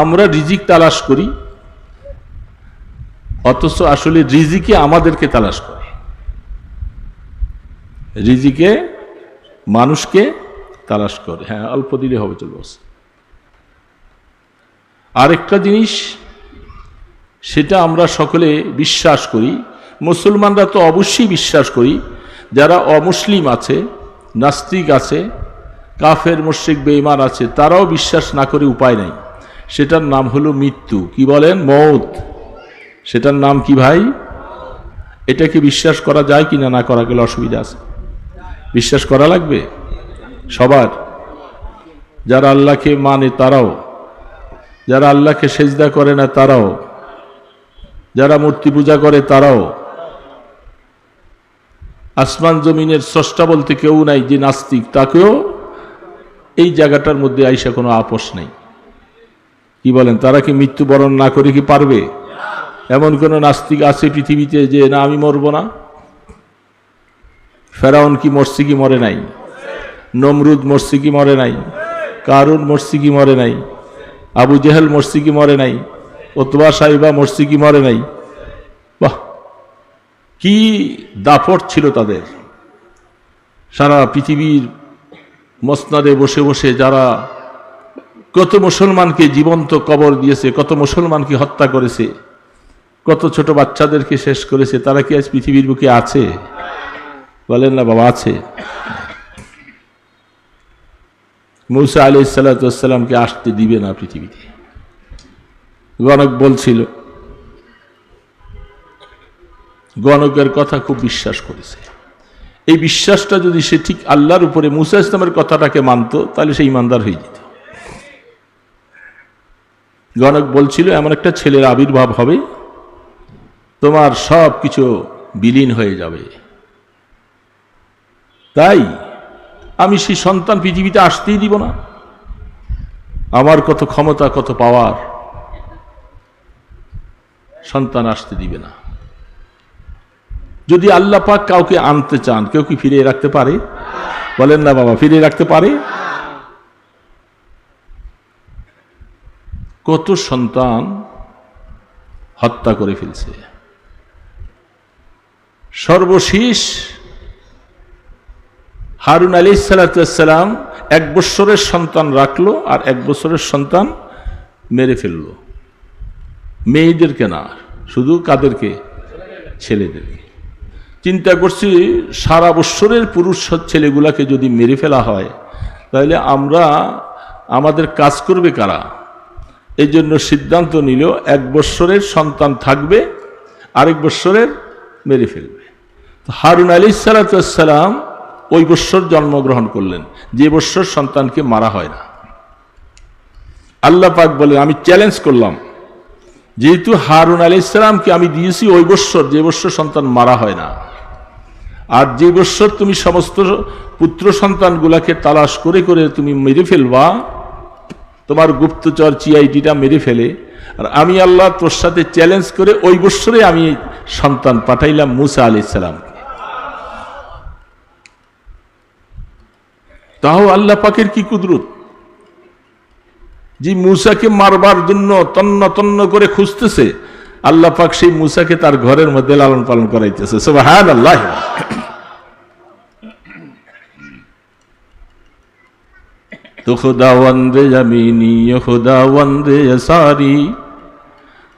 আমরা রিজিক তালাশ করি, অথচ আসলে রিজিকে আমাদেরকে তালাশ করে। রিজিকে মানুষকে তালাশ করে। হ্যাঁ, অল্প দিলে হবে, চলবে। আরেকটা জিনিস, সেটা আমরা সকলে বিশ্বাস করি, মুসলমানরা তো অবশ্যই বিশ্বাস করি, যারা অমুসলিম আছে, নাস্তিক আছে, কাফের মুশরিক বেঈমান আছে, তারাও বিশ্বাস না করে উপায় নাই। সেটার নাম হলো মৃত্যু। কি বলেন? মৌত। সেটার নাম কি ভাই? এটাকে বিশ্বাস করা যায় কিনা? না করা গেলে অসুবিধা আছে? বিশ্বাস করা লাগবে সবার। যারা আল্লাহকে মানে তারাও, যারা আল্লাহকে সেজদা করে না তারাও, যারা মূর্তি পূজা করে তারাও। আসমান জমিনের স্রষ্টা বলতে কেউ নাই যে নাস্তিক, তাকেও এই জায়গাটার মধ্যে আইসা কোনো আপোষ নেই। কি বলেন? তারা কি মৃত্যুবরণ না করে কি পারবে? এমন কোন নাস্তিক আছে পৃথিবীতে যে না আমি মরব না? ফেরাউন কি মরছে কি মরে নাই? নমরুদ মরছে কি মরে নাই? কারুন মরছে কি মরে নাই? আবু জেহেল মরছে কি মরে নাই? উতবা সাইবা মরছে কি মরে নাই? বাহ, কি দাপট ছিল তাদের! সারা পৃথিবীর মসনাদে বসে বসে যারা কত মুসলমানকে জীবন্ত কবর দিয়েছে, কত মুসলমানকে হত্যা করেছে, কত ছোট বাচ্চাদেরকে শেষ করেছে, তারা কি আজ পৃথিবীর বুকে আছে? বলেন না বাবা, আছে। মুসা আলাইহিস সালাতু ওয়াস সালামকে আসতে দিবে না পৃথিবীতে। গণক বলছিল, গণকের কথা খুব বিশ্বাস করেছে। এই বিশ্বাসটা যদি সে ঠিক আল্লাহর উপরে মুসা ইসলামের কথাটাকে মানত, তাহলে সে ইমানদার হয়ে যেত। গণক বলছিল এমন একটা ছেলের আবির্ভাব হবে, তোমার সব কিছু বিলীন হয়ে যাবে। তাই আমি সেই সন্তান পৃথিবীতে আসতেই দিব না। আমার কত ক্ষমতা, কত পাওয়ার, সন্তান আসতে দিবে না। যদি আল্লাহ পাক কাউকে আনতে চান, কেউ কি ফিরিয়ে রাখতে পারে? বলেন না বাবা, ফিরিয়ে রাখতে পারে? কত সন্তান হত্যা করে ফেলছে। সর্বশেষ হারুন আলাইহিস সালাতু ওয়াস সালাম 1 বছরের সন্তান রাখলো, আর 1 বছরের সন্তান মেরে ফেললো। মেয়েদেরকে না, শুধু কাদেরকে? ছেলেদেরকে। চিন্তা করছি, সারা বছরের পুরুষ ছেলেগুলাকে যদি মেরে ফেলা হয়, তাহলে আমাদের কাজ করবে কারা? এই জন্য সিদ্ধান্ত নিল 1 বছরের সন্তান থাকবে, আরেক বছরের মেরে ফেলবে। হারুন আলাইহিস সালাতু ওয়াস সালাম ওই বছর জন্মগ্রহণ করলেন, যে বছর সন্তানকে মারা হয় না। আল্লাহ পাক বলেন, আমি চ্যালেঞ্জ করলাম, যেহেতু হারুন আলাইহিস সালামকে আমি দিয়েছি ওই বছর, যে বছর সন্তান মারা হয় না, আর যে বছর তুমি সমস্ত পুত্র সন্তানগুলাকে তালাশ করে করে তুমি মেরে ফেলবা, তোমার গুপ্তচর চিআইডিটা মেরে ফেলে, আর আমি আল্লাহ তোর সাথে চ্যালেঞ্জ করে ওই বছরে আমি সন্তান পাঠাইলাম মুসা আলাইহিস সালামকে। তাও আল্লাহ পাকের কি কুদরত, যে মুসাকে মারবার জন্য তন্ন তন্ন করে খুঁজতেছে, আল্লাহ পাক সেই মুসাকে তার ঘরের মধ্যে লালন পালন করাইতেছে। সুবহানাল্লাহ। তো খুদাওয়ান্দে জামিনী ও খুদাওয়ান্দে সারি,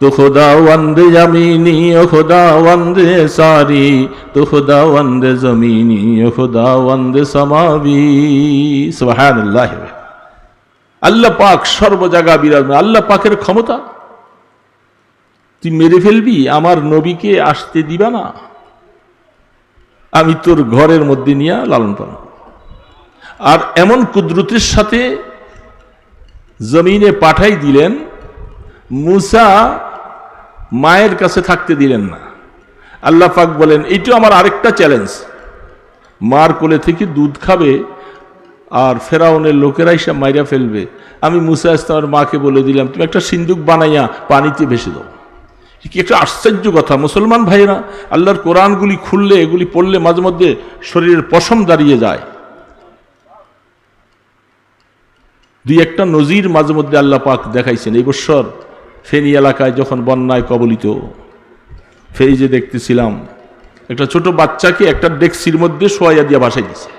তো খুদাওয়ান্দে জামিনী ও খুদাওয়ান্দে সারি, তো খুদাওয়ান্দে জমিনী ও খুদাওয়ান্দে সামাবি। সুবহানাল্লাহ। আল্লাহ পাক সর্ব জায়গা বিরাজমান। আল্লাহ পাকের ক্ষমতা, তুই মেরে ফেলবি, আমার নবীকে আসতে দিবা না, আমি তোর ঘরের মধ্যে নিয়ে লালন পালন। আর এমন কুদরতের সাথে জমিনে পাঠাই দিলেন, মুসা মায়ের কাছে থাকতে দিলেন না। আল্লাহ পাক বলেন, এইটা আমার আরেকটা চ্যালেঞ্জ, মার কোলে থেকে দুধ খাবে আর ফেরাউনের লোকেরা এসে মাইরা ফেলবে। আমি মুসা ইসলামের মাকে বলে দিলাম, তুমি একটা সিন্দুক বানাইয়া পানিতে ভেসে দাও। কি একটা আশ্চর্য কথা! মুসলমান ভাইরা, আল্লাহর কোরআনগুলি খুললে, এগুলি পড়লে মাঝে মধ্যে শরীরের পশম দাঁড়িয়ে যায়। দুই একটা নজির মাঝে মধ্যে আল্লাহ পাক দেখাইছেন। এই বছর ফেনী এলাকায় যখন বন্যায় কবলিত, ফেরিজে দেখতেছিলাম একটা ছোট বাচ্চাকে একটা ডেক্সির মধ্যে শোয়াইয়া দিয়া ভাসাই দিছে।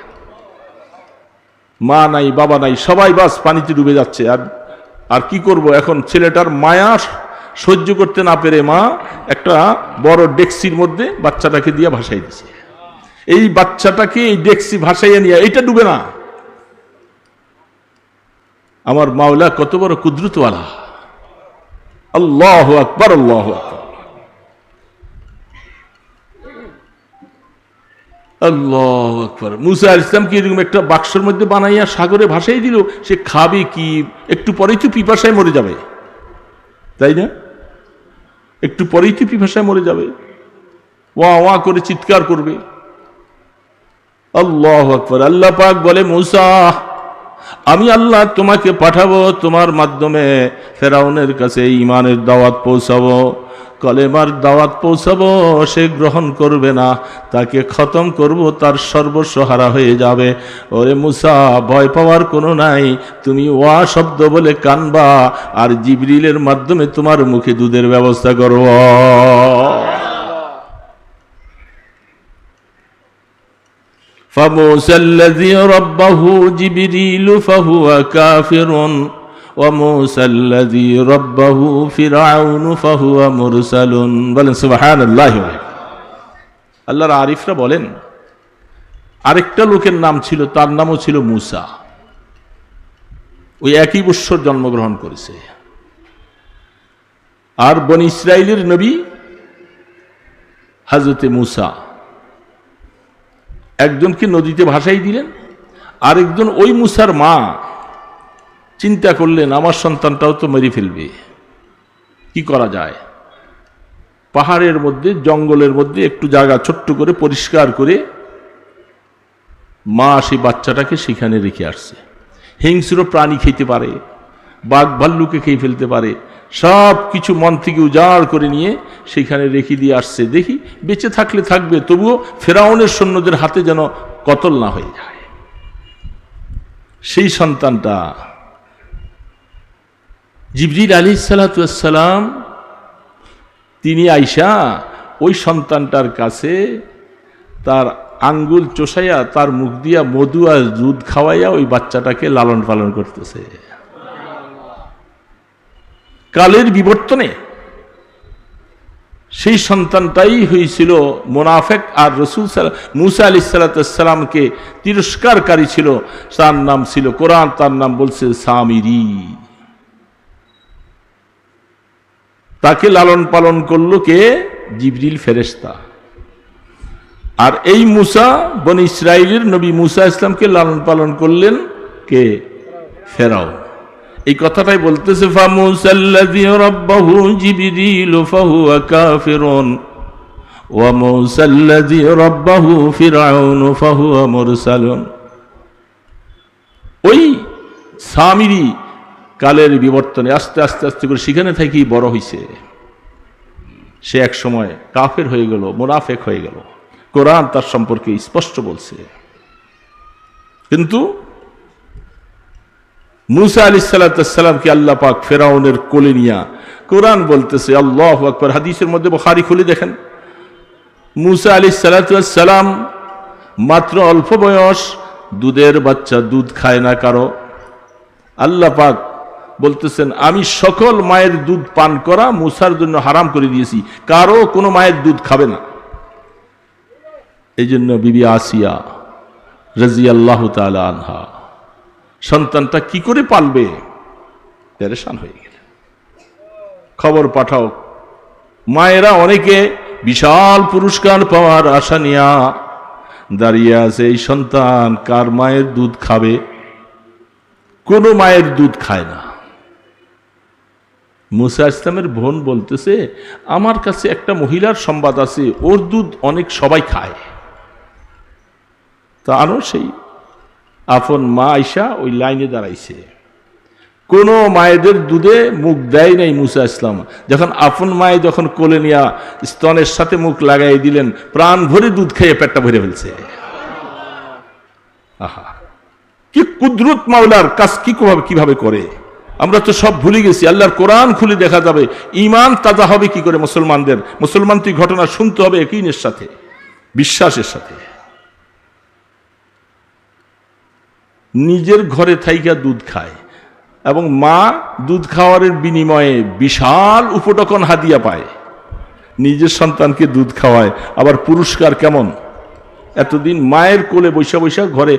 মা নাই, বাবা নাই, সবাই বাস পানিতে ডুবে যাচ্ছে। আর কি করব এখন? ছেলেটার মায়া সহ্য করতে না পেরে মা একটা বড় ডেক্সির মধ্যে বাচ্চাটাকে দিয়ে ভাসাই দিছে। এই বাচ্চাটাকে এই ডেক্সি ভাসাইয়া নিয়ে, এইটা ডুবে না। আমার মাওলা কত বড় কুদরতওয়ালা! আল্লাহু আকবার, আল্লাহু আকবার, আল্লাহু আকবার। মুসা আলাইহিস সালামকে এরকম একটা বাক্সের মধ্যে বানাইয়া সাগরে ভাসাই দিল। সে খাবে কি? একটু পরেই তো পিপাসায় মরে যাবে, তাই না? একটু পরেই তো পিপাসায় মরে যাবে, ওয়া ওয়া করে চিৎকার করবে। আল্লাহু আকবার। আল্লাহ পাক বলে, মুসা, আমি আল্লাহ তোমাকে পাঠাবো, তোমার মাধ্যমে ফেরাউনের কাছে ঈমানের দাওয়াত পৌঁছাবো, কলেমার দাওয়াত পৌঁছাবো। সে গ্রহণ করবে না, তাকে খতম করব, তার সর্বস্ব হারা হয়ে যাবে। ওরে মুসা, ভয় পাওয়ার কোনো নাই। তুমি ওয়া শব্দ বলে কানবা, আর জিবরিলের মাধ্যমে তোমার মুখে দুধের ব্যবস্থা করব। فموسى الذي ربه جبريل فهو كافر وموسى الذي ربه فرعون فهو مرسل বলেন সুবহানাল্লাহ। আল্লাহর আরিফরা বলেন আরেকটা লোকের নাম ছিল, তার নামও ছিল মুসা। ওই একই বৎসর জন্মগ্রহণ করেছে। আর বনি ইসরাইলের নবী হযরতে মুসা একজনকে নদীতে ভাসাই দিলেন, আরেকজন ওই মুসার মা চিন্তা করলেন আমার সন্তানটাও তো মেরে ফেলবে, কি করা যায়? পাহাড়ের মধ্যে, জঙ্গলের মধ্যে একটু জায়গা ছোট্ট করে পরিষ্কার করে মা সেই বাচ্চাটাকে সেখানে রেখে আসছে। হিংস্র প্রাণী খেতে পারে, বাঘ ভাল্লুকে খেয়ে ফেলতে পারে, সব কিছু মন থেকে উজাড় করে নিয়ে সেখানে রেখে দিয়ে আসছে। দেখি বেঁচে থাকলে থাকবে, তবুও ফেরাউনের সৈন্যদের হাতে যেন কতল না হয়ে যায়। সেই সন্তানটা জিবরিল আলাইহিস সালাতু ওয়াস সালাম, তিনি আইসা ওই সন্তানটার কাছে তার আঙ্গুল চোষাইয়া তার মুখ দিয়া মধু আর দুধ খাওয়াইয়া ওই বাচ্চাটাকে লালন পালন করতেছে। কালের বিবর্তনে সেই সন্তানটাই হয়েছিল মুনাফিক, আর রাসূল মুসা আলাইহিস সালাতু ওয়াস সালামকে তিরস্কারকারী ছিল। তার নাম ছিল, কোরআন তার নাম বলছে সামিরী। তাকে লালন পালন করলো কে? জিবরিল ফেরেশতা। আর এই মুসা, বনি ইসরাইলের নবী মুসা ইসলামকে লালন পালন করলেন কে? ফেরাউন। এই কথাটাই বলতেছে, ফামুসাল্লাযী রাব্বাহু জিবরিল ফাহুয়া কাফিরুন ওয়া মুসাল্লাযী রাব্বাহু ফিরআউন ফাহুয়া মুরসালুন। ওই সামিরী কালের বিবর্তনে আস্তে আস্তে আস্তে করে সেখানে থেকেই বড় হয়েছে। সে এক সময় কাফের হয়ে গেল, মুনাফিক হয়ে গেল। কোরআন তার সম্পর্কে স্পষ্ট বলছে। কিন্তু মুসা আলাইহিস সালাতু ওয়াস সালামকে আল্লাহ পাক ফেরাউনের কোলে নিয়া, কোরআন বলতেছে, আল্লাহু আকবার, হাদিসের মধ্যে বুখারী খুলে দেখেন, মুসা আলাইহিস সালাতু ওয়াস সালাম মাত্র অল্প বয়স, দুধের বাচ্চা, দুধ খায় না কারো। আল্লাহ পাক বলতেছেন, আমি সকল মায়ের দুধ পান করা মুসার জন্য হারাম করে দিয়েছি, কারো কোনো মায়ের দুধ খাবে না। এই জন্য বিবি আসিয়া রাদিয়াল্লাহু তাআলা আনহা সন্তানটা কি করে পালবে, পেরেশান হয়ে গেল। খবর পাঠাও। মায়েরা অনেকে বিশাল পুরস্কার পাওয়ার আশা নিয়া দাঁড়িয়ে আছে, এই সন্তান কার মায়ের দুধ খাবে? কোনো মায়ের দুধ খায় না। মুসা ইসলামের বোন বলতেছে, আমার কাছে একটা মহিলার সংবাদ আছে, ওর দুধ অনেক সবাই খায়। তা আরো সেই আপন মা আইসা ওই লাইনে দাঁড়াইছে। কোন মায়েদের দুধে মুখ দেয় নাই মুসা ইসলাম। যখন আপন মায়ে যখন কোলে নিয়া স্তনের সাথে মুখ লাগাই দিলেন, প্রাণ ভরে দুধ খেয়ে পেটটা ভরে ফেলছে। আহা, কি কুদরত মাওলার কাজ কিভাবে করে। আমরা তো সব ভুলে গেছি। আল্লাহর কোরআন খুলে দেখা যাবে ঈমান তাজা হবে কি করে মুসলমানদের। মুসলমান তুই ঘটনা শুনতে হবে ইয়াকিনের সাথে, বিশ্বাসের সাথে। নিজের ঘরে থাইকা দুধ খায় এবং মা দুধ খাওয়ারের বিনিময়ে বিশাল উপটকন হাদিয়া পায়। নিজের সন্তানকে দুধ খাওয়ায়, আবার পুরস্কার কেমন। এতদিন মায়ের কোলে বৈশা বৈশা ঘরে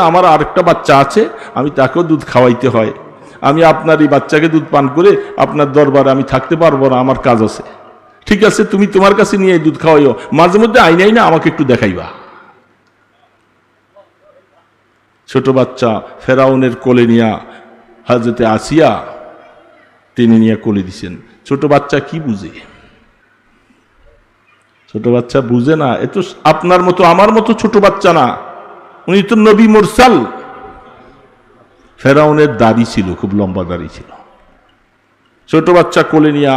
আমার আরেকটা বাচ্চা আছে, আমি তাকেও দুধ খাওয়াইতে হয়, আমি আপনার এই বাচ্চাকে দুধ পান করে আপনার দরবারে আমি থাকতে পারবো না, আমার কাজ আছে। ঠিক আছে, তুমি তোমার কাছে নিয়ে দুধ খাওয়াইও, মাঝে মধ্যে আইনাই না আমাকে একটু দেখাইবা। ছোট বাচ্চা ফেরাউনের কোলে নিয়া হযরতে আসিয়া তিনি নিয়ে কোলে দিছেন। ছোট বাচ্চা কি বুঝে? ছোট বাচ্চা বুঝে না। এ তো আপনার মতো আমার মতো ছোট বাচ্চা না, উনি তো নবী মুরসাল। ফেরাউনের দাড়ি ছিল, খুব লম্বা দাড়ি ছিল। ছোট বাচ্চা কোলে নিয়া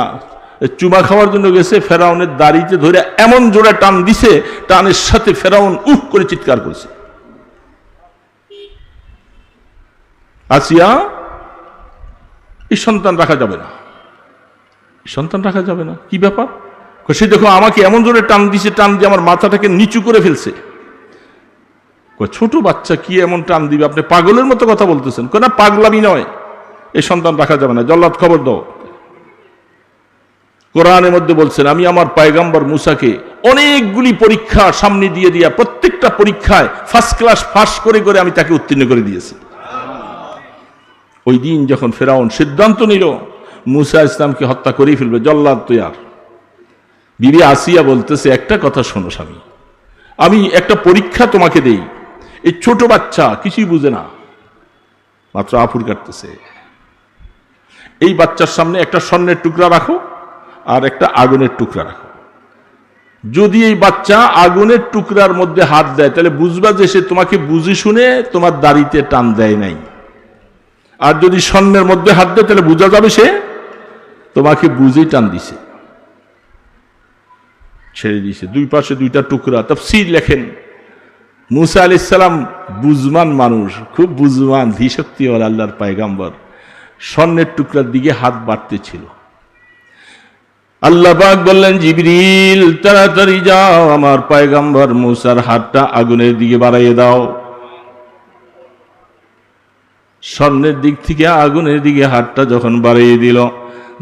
চুমা খাওয়ার জন্য গেছে, ফেরাউনের দাড়িতে ধরে এমন জোরে টান দিছে, টানের সাথে ফেরাউন উহ করে চিৎকার করেছে। আসিয়া, এই সন্তান রাখা যাবে না, সন্তান রাখা যাবে না। কি ব্যাপার? সে দেখো আমাকে এমন জোরে টান দিছে, টান দিয়ে আমার মাথাটাকে নিচু করে ফেলছে। ছোট বাচ্চা কি এমন টান দিবে? আপনি পাগলের মতো কথা বলতেছেন। না, পাগলামি নয়, এই সন্তান রাখা যাবে না। জল্লাদ খবর দাও। কোরআনের মধ্যে বলছেন, আমি আমার পয়গম্বর মুসাকে অনেকগুলি পরীক্ষা সামনে দিয়ে দিয়া প্রত্যেকটা পরীক্ষায় ফার্স্ট ক্লাস পাস করে করে আমি তাকে উত্তীর্ণ করে দিয়েছি। ওই দিন যখন ফেরাউন সিদ্ধান্ত নিল মুসা ইসলামকে হত্যা করেই ফেলবে, জল্লাদ তৈয়ার। বিবি আসিয়া বলতেছে, একটা কথা শোনো স্বামী, আমি একটা পরীক্ষা তোমাকে দেই। এই ছোট বাচ্চা কিছুই বুঝে না, মাত্র আফুর কাটতেছে। এই বাচ্চার সামনে একটা স্বর্ণের টুকরা রাখো আর একটা আগুনের টুকরা রাখো। যদি এই বাচ্চা আগুনের টুকরার মধ্যে হাত দেয় তাহলে বুঝবা যে সে তোমাকে বুঝে শুনে তোমার দাড়িতে টান দেয় নাই। আর যদি স্বর্ণের মধ্যে হাত দেয় তাহলে বোঝা যাবে সে তোমাকে বুঝেই টান দিছে। ছেড়ে দিয়েছে। দুই পাশে দুইটা টুকরা। তাফসীর লেখেন, মুসা আলাইহিস সালাম বুঝমান মানুষ, খুব বুঝমান, ধীশক্তিওয়ালা আল্লাহর পয়গম্বর। স্বর্ণের টুকরার দিকে হাত বাড়তে ছিল। আল্লাহ পাক বললেন, জিবরিল তাড়াতাড়ি যাও, আমার পয়গম্বর মুসার হাতটা আগুনের দিকে বাড়াইয়ে দাও। স্বর্ণের দিক থেকে আগুনের দিকে হাতটা যখন বাড়িয়ে দিল,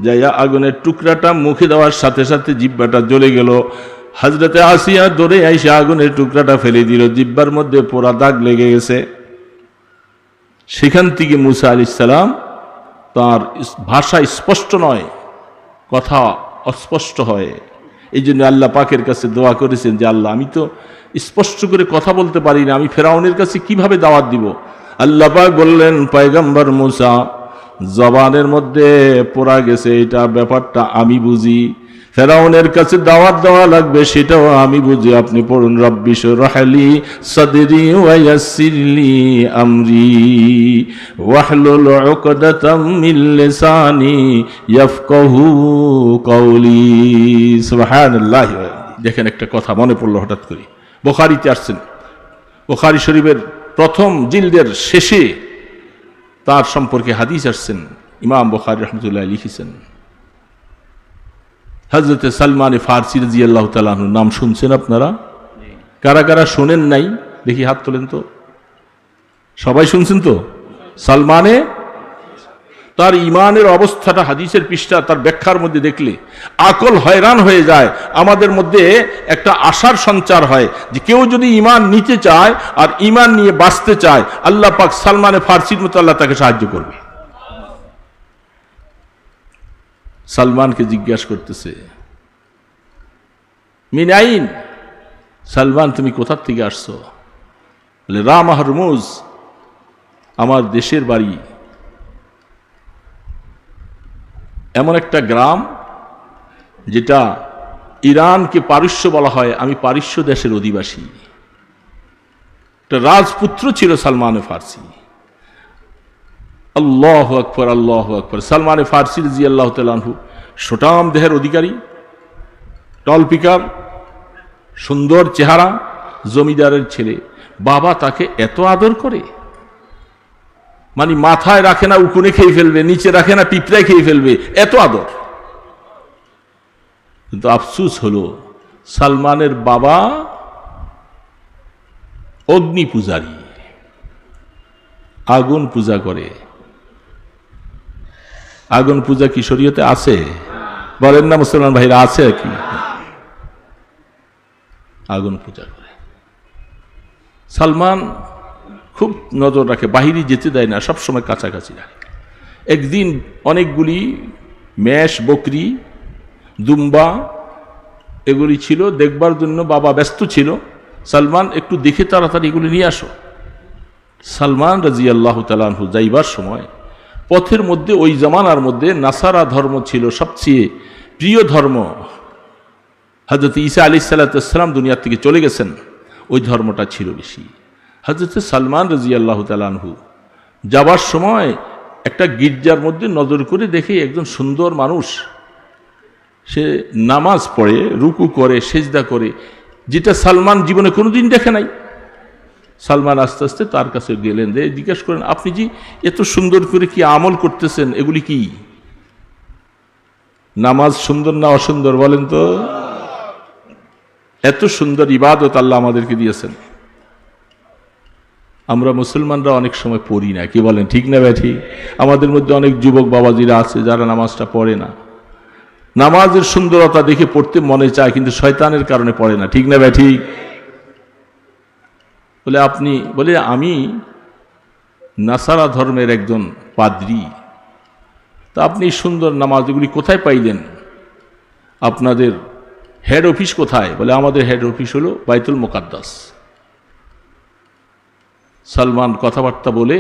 যাইয়া আগুনের টুকরাটা মুখে দেওয়ার সাথে সাথে জিহ্বাটা জ্বলে গেল। হযরতে আসিয়া দৌড়ে আইসে আগুনের টুকরাটা ফেলে দিল, জিহ্বার মধ্যে পোড়া দাগ লেগে গেছে। সেখান থেকে মুসা আলাইহিস সালাম, তার ভাষা স্পষ্ট নয়, কথা অস্পষ্ট হয়। এই জন্য আল্লাহ পাকের কাছে দোয়া করেছেন যে আল্লাহ, আমি তো স্পষ্ট করে কথা বলতে পারি না, আমি ফেরাউনের কাছে কিভাবে দাওয়াত দিব? আল্লাহ পাক বললেন, পয়গম্বর মুসা, জবানের মধ্যে পোড়া গেছে, এটা ব্যাপারটা আমি বুঝি। ফেরাউনের কাছে দাওয়াত দেওয়া লাগবে সেটাও আমি বুঝি। আপনি পড়ুন, রব্বি শরহ লি সাদরি ওয়া ইয়াসসির লি আমরি ওয়াহলুল উকদাতাম মিন লিসানি ইয়াফকাহু কওলি। সুবহানাল্লাহ। দেখেন, একটা কথা মনে পড়লো হঠাৎ করে। বুখারীতে আসছেন, বুখারী শরীফের প্রথম জিলদের শেষে তার সম্পর্কে হাদিস আসছেন। ইমাম বুখারী রাহমাতুল্লাহ লিখেছেন, হযরতে সালমান ফারসি রাদিয়াল্লাহু তাআলা আনহু নাম শুনছেন আপনারা? কারা কারা শোনেন নাই দেখি হাত তোলেন তো। সবাই শুনছেন তো? সালমানে, তার ইমানের অবস্থাটা হাদিসের পৃষ্ঠা তার ব্যাখ্যার মধ্যে দেখলে আকল হয়রান হয়ে যায়। আমাদের মধ্যে একটা আশার সঞ্চার হয় যে কেউ যদি ইমান নিতে চায় আর ইমান নিয়ে বাঁচতে চায়, আল্লাহ পাক সালমানে ফারসির মতো আল্লাহ তাকে সাহায্য করবে। সালমানকে জিজ্ঞাসা করতেছে, মিন আইন? সালমান, তুমি কোথা থেকে আসছো? বলে, রাম হরমুজ, আমার দেশের বাড়ি এমন একটা গ্রাম যেটা ইরানকে পারস্য বলা হয়, আমি পারস্য দেশের অধিবাসী। একটা রাজপুত্র ছিল সালমান ফারসি। আল্লাহু আকবার, আল্লাহু আকবার। সালমান ফারসি রাদিয়াল্লাহু তাআলা আনহু সুঠাম দেহের অধিকারী, টলপিকার, সুন্দর চেহারা, জমিদারের ছেলে। বাবা তাকে এত আদর করে, মানে মাথায় রাখে না উকুনে খেয়ে ফেলবে, নিচে রাখে না পিঁপড়ায় খেয়ে ফেলবে, এত আদর। কিন্তু আফসুস হলো সালমানের বাবা অগ্নি পূজারী, আগুন পূজা করে। আগুন পূজা কি শরীয়তে আছে? বলেন না মুসলমান ভাইরা, আছে কি? আগুন পূজা করে। সালমান খুব নজর রাখে, বাহিরে যেতে দেয় না, সবসময় কাছাকাছি রাখে। একদিন অনেকগুলি মেষ, বকরি, দুম্বা এগুলি ছিল, দেখবার জন্য বাবা ব্যস্ত ছিল। সালমান, একটু দেখে তাড়াতাড়ি এগুলি নিয়ে আসো। সালমান রাদিয়াল্লাহু তাআলা আনহু যাইবার সময় পথের মধ্যে, ওই জামানার মধ্যে নাসারা ধর্ম ছিল সবচেয়ে প্রিয় ধর্ম। হযরত ঈসা আলাইহিস সালাম দুনিয়া থেকে চলে গেছেন, ওই ধর্মটা ছিল বেশি। হযরত সালমান রাদিয়াল্লাহু তাআলা আনহু যাবার সময় একটা গির্জার মধ্যে নজর করে দেখে একজন সুন্দর মানুষ, সে নামাজ পড়ে, রুকু করে, সেজদা করে, যেটা সালমান জীবনে কোনোদিন দেখে নাই। সালমান আস্তে আস্তে তার কাছে গেলেন, যে জিজ্ঞেস করেন, আপনি যে এত সুন্দর করে কি আমল করতেছেন, এগুলি কি? নামাজ সুন্দর না অসুন্দর বলেন তো? এত সুন্দর ইবাদত আল্লাহ আমাদেরকে দিয়েছেন। আমরা মুসলমানরা অনেক সময় পড়ি না, কি বলেন, ঠিক না ব্যাঠি? আমাদের মধ্যে অনেক যুবক বাবাজিরা আছে যারা নামাজটা পড়ে না। নামাজের সুন্দরতা দেখে পড়তে মনে চায়, কিন্তু শয়তানের কারণে পড়ে না, ঠিক না ব্যাঠি? বলে আপনি, বলে আমি নাসারা ধর্মের একজন পাদ্রী, তা আপনি সুন্দর নামাজগুলি কোথায় পাইলেন? আপনাদের হেড অফিস কোথায়? বলে আমাদের হেড অফিস হলো বাইতুল মুকাদ্দাস। সালমান কথাবার্তা বলে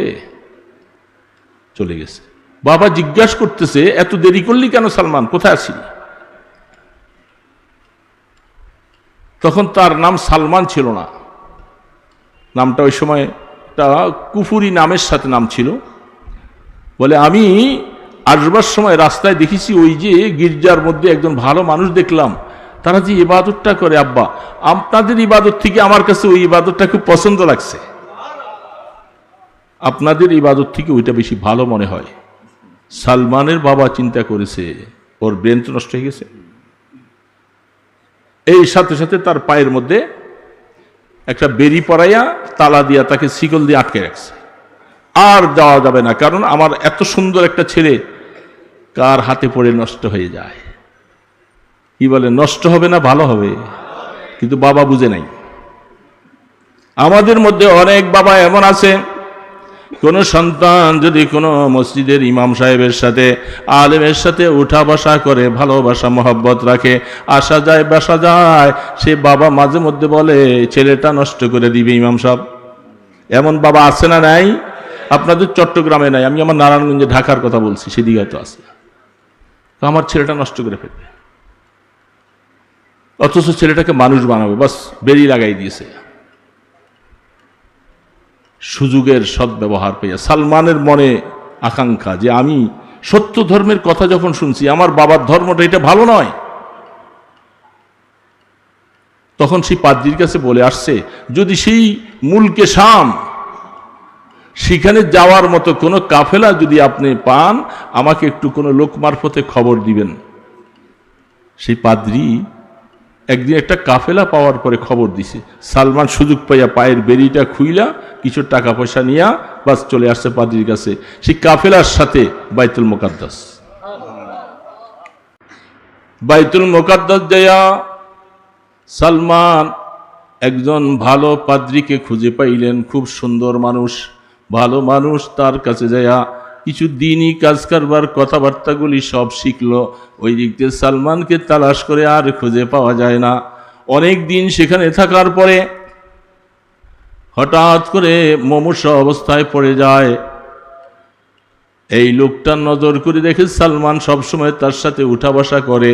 চলে গেছে। বাবা জিজ্ঞাসা করতেছে, এত দেরি করলি কেন সালমান, কোথায় আছিস? তখন তার নাম সালমান ছিল না, নামটা ওই সময় একটা কুফুরি নামের সাথে নাম ছিল। বলে আমি আসবার সময় রাস্তায় দেখেছি, ওই যে গির্জার মধ্যে একজন ভালো মানুষ দেখলাম, তারা যে ইবাদতটা করে, আব্বা আপনাদের ইবাদত থেকে আমার কাছে ওই ইবাদতটা খুব পছন্দ লাগছে, আপনাদের ইবাদত থেকে ওইটা বেশি ভালো মনে হয়। সালমানের বাবা চিন্তা করেছে, ওর ব্রেন তো নষ্ট হয়ে গেছে। এই সাথে সাথে তার পায়ের মধ্যে একটা বেরি পরাইয়া তালা দিয়া তাকে শিকল দিয়ে আটকে রাখছে, আর যাওয়া যাবে না, কারণ আমার এত সুন্দর একটা ছেলে কার হাতে পড়ে নষ্ট হয়ে যায়। কি বলে, নষ্ট হবে না ভালো হবে? কিন্তু বাবা বুঝে নাই। আমাদের মধ্যে অনেক বাবা এমন আছে, কোন সন্তান যদি কোনো মসজিদের ইমাম সাহেবের সাথে, আলেমের সাথে উঠা বসা করে, ভালোবাসা মহব্বত রাখে, আসা যায় বাসা যায়, সে বাবা মাঝে মধ্যে বলে ছেলেটা নষ্ট করে দিবে ইমাম সাহেব। এমন বাবা আছে না নাই? আপনাদের চট্টগ্রামে নাই, আমি আমার নারায়ণগঞ্জে, ঢাকার কথা বলছি, সেদিকে তো আছে। আমার ছেলেটা নষ্ট করে ফেলবে, অথচ ছেলেটাকে মানুষ বানাবে, বাস বেরি লাগাই দিয়েছে। সুযোগের সদ্ব্যবহার পেয়ে সালমানের মনে আকাঙ্ক্ষা যে আমি সত্য ধর্মের কথা যখন শুনছি, আমার বাবার ধর্মটা এটা ভালো নয়, তখন সেই পাদ্রীর কাছে বলে আসছে, যদি সেই মুলকে শাম সেখানে যাওয়ার মতো কোনো কাফেলা যদি আপনি পান, আমাকে একটু কোনো লোক মারফতে খবর দিবেন। সেই পাদ্রী একদিন একটা কাফেলা পাওয়ার পরে খবর দিছে। সালমান সুযোগ পাইয়া পায়ের বেরিটা খুইলা কিছু টাকা পয়সা নিয়া বাস চলে আসছে পাদ্রীর কাছে, সেই কাফেলার সাথে বাইতুল মুকাদ্দাস। বাইতুল মুকাদ্দাস যাইয়া সালমান একজন ভালো পাদ্রীকে খুঁজে পাইলেন, খুব সুন্দর মানুষ, ভালো মানুষ। তার কাছে যাইয়া কিছু দিনই কাজ কারবার কথাবার্তাগুলি সব শিখলো। ওই দিক দিয়ে সালমানকে তালাশ করে আর খুঁজে পাওয়া যায় না। অনেক দিন সেখানে থাকার পরে হঠাৎ করে মুমূর্ষু অবস্থায় পড়ে যায়। এই লোকটার নজর করে দেখে সালমান সবসময় তার সাথে উঠা বসা করে,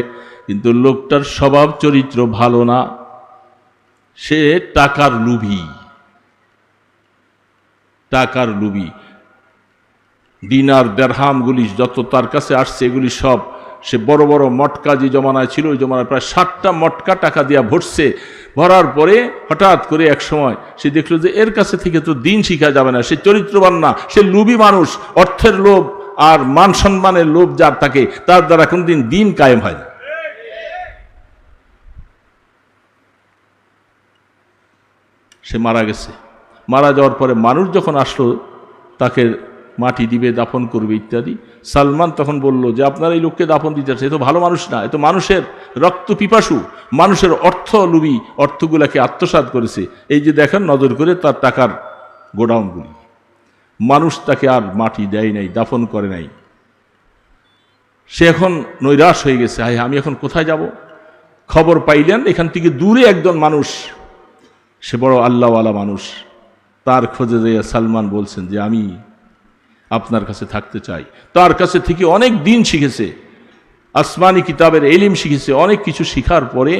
কিন্তু লোকটার স্বভাব চরিত্র ভালো না, সে টাকার লোভী। টাকার লোভী, দিনার দেরহামগুলি যত তার কাছে আসছে এগুলি সব সে বড় বড় মটকা যে জমানায় ছিল ওই জমানায় প্রায় 60টা মটকা টাকা দিয়া ভরছে। ভরার পরে হঠাৎ করে এক সময় সে দেখলো যে এর কাছে থেকে তো দিন শিখা যাবে না, সে চরিত্রবান না, সে লোভী মানুষ, অর্থের লোভ আর মান সম্মানের লোভ যার থাকে তার দ্বারা কোনদিন দিন কায়েম হয় না। সে মারা গেছে। মারা যাওয়ার পরে মানুষ যখন আসলো তাকে মাটি দিবে, দাফন করবে ইত্যাদি, সালমান তখন বলল যে আপনার এই লোককে দাফন দিতে চাচ্ছে, এ তো ভালো মানুষ না, এ তো মানুষের রক্ত পিপাসু, মানুষের অর্থ লুবি, অর্থগুলাকে আত্মসাৎ করেছে। এই যে দেখেন নজর করে তার টাকার গোডাউনগুলি, মানুষ তাকে আর মাটি দেয় নাই, দাফন করে নাই। সে এখন নৈরাশ হয়ে গেছে, হায় আমি এখন কোথায় যাব। খবর পাইলেন এখান থেকে দূরে একজন মানুষ, সে বড় আল্লাহওয়ালা মানুষ, তার খোঁজে যেয়ে সালমান বলছেন যে আমি আপনার কাছে থাকতে চাই। তার কাছে থেকে অনেক দিন শিখেছে, আসমানি কিতাবের এলিম শিখেছে, অনেক কিছু শিখার পরে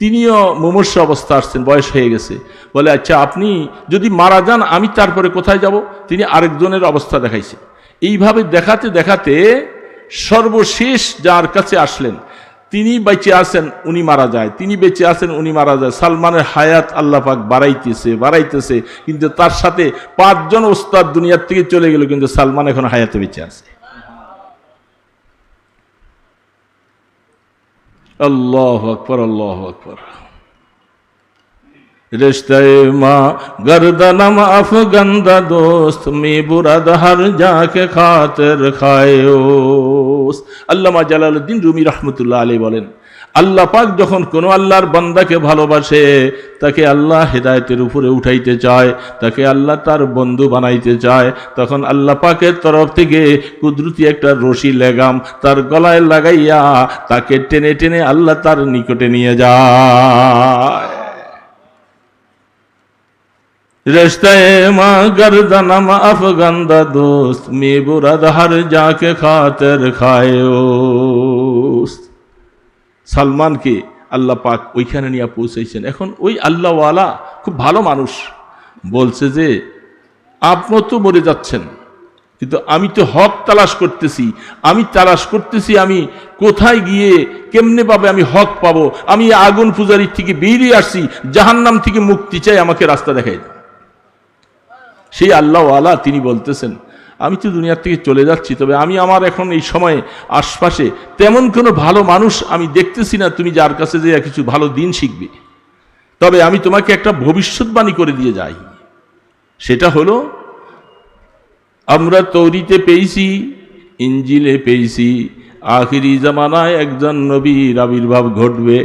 তিনিও মুমূর্ষ অবস্থা আসছেন, বয়স হয়ে গেছে। বলে আচ্ছা আপনি যদি মারা যান আমি তারপরে কোথায় যাব। তিনি আরেকজনের অবস্থা দেখাইছে। এইভাবে দেখাতে দেখাতে সর্বশেষ যার কাছে আসলেন তিনি বেঁচে আছেন, উনি মারা যায়, তিনি বেঁচে আছেন, উনি মারা যায়। সালমানের হায়াত আল্লাহ পাক বাড়াইতেছে, কিন্তু তার সাথে 5 জন ওস্তাদ দুনিয়ার থেকে চলে গেল, কিন্তু সালমান এখন হায়াতে বেঁচে আছে। আল্লাহু আকবার, আল্লাহু আকবার। रिश्ते माँ गर्दनम अफगंदा दोस्त मी बुराद हर जाके खातिर खायोस। আল্লামা জালালউদ্দিন রুমি রহমতুল্লাহ আলাইহি বলেন, আল্লাহ পাক যখন কোনো আল্লাহর বান্দাকে ভালোবাসে তাকে আল্লাহ হেদায়েতের উপরে উঠাইতে চায়, তাকে আল্লাহ তার বন্ধু বানাইতে চায়, তখন আল্লাহ পাকের তরফ থেকে কুদরতি একটা রশি লেগাম তার গলায় লাগাইয়া তাকে টেনে টেনে আল্লাহ তার নিকটে নিয়ে যায়। रिश्ते माँ गर्दनम अफगंदा दोस्त मी बुराद हर जाके खातिर खायोस। সালমানকে আল্লাহ পাক ওইখানে নিয়ে পৌঁছাইছেন। এখন ওই আল্লাহওয়ালা খুব ভালো মানুষ বলছে যে আপনি তো মরে যাচ্ছেন, কিন্তু আমি তো হক তালাশ করতেছি, আমি কোথায় গিয়ে কেমনে পাবে আমি হক পাবো। আমি আগুন পূজারির থেকে বেরিয়ে আসছি, জাহান্নাম থেকে মুক্তি চাই, আমাকে রাস্তা দেখাই দাও। সেই আল্লাহওয়ালা তিনি বলতেছেন আমি তো দুনিয়ার থেকে চলে যাচ্ছি, তবে আমি আমার এখন এই সময়ে আশপাশে তেমন কোনো ভালো মানুষ আমি দেখতেছি না তুমি যার কাছে যে কিছু ভালো দিন শিখবে। তবে আমি তোমাকে একটা ভবিষ্যৎবাণী করে দিয়ে যাই, সেটা হলো আমরা তৌরিতে পেয়েছি, ইঞ্জিলে পেয়েছি, আখিরি জামানায় একজন নবীর আবির্ভাব ঘটবে,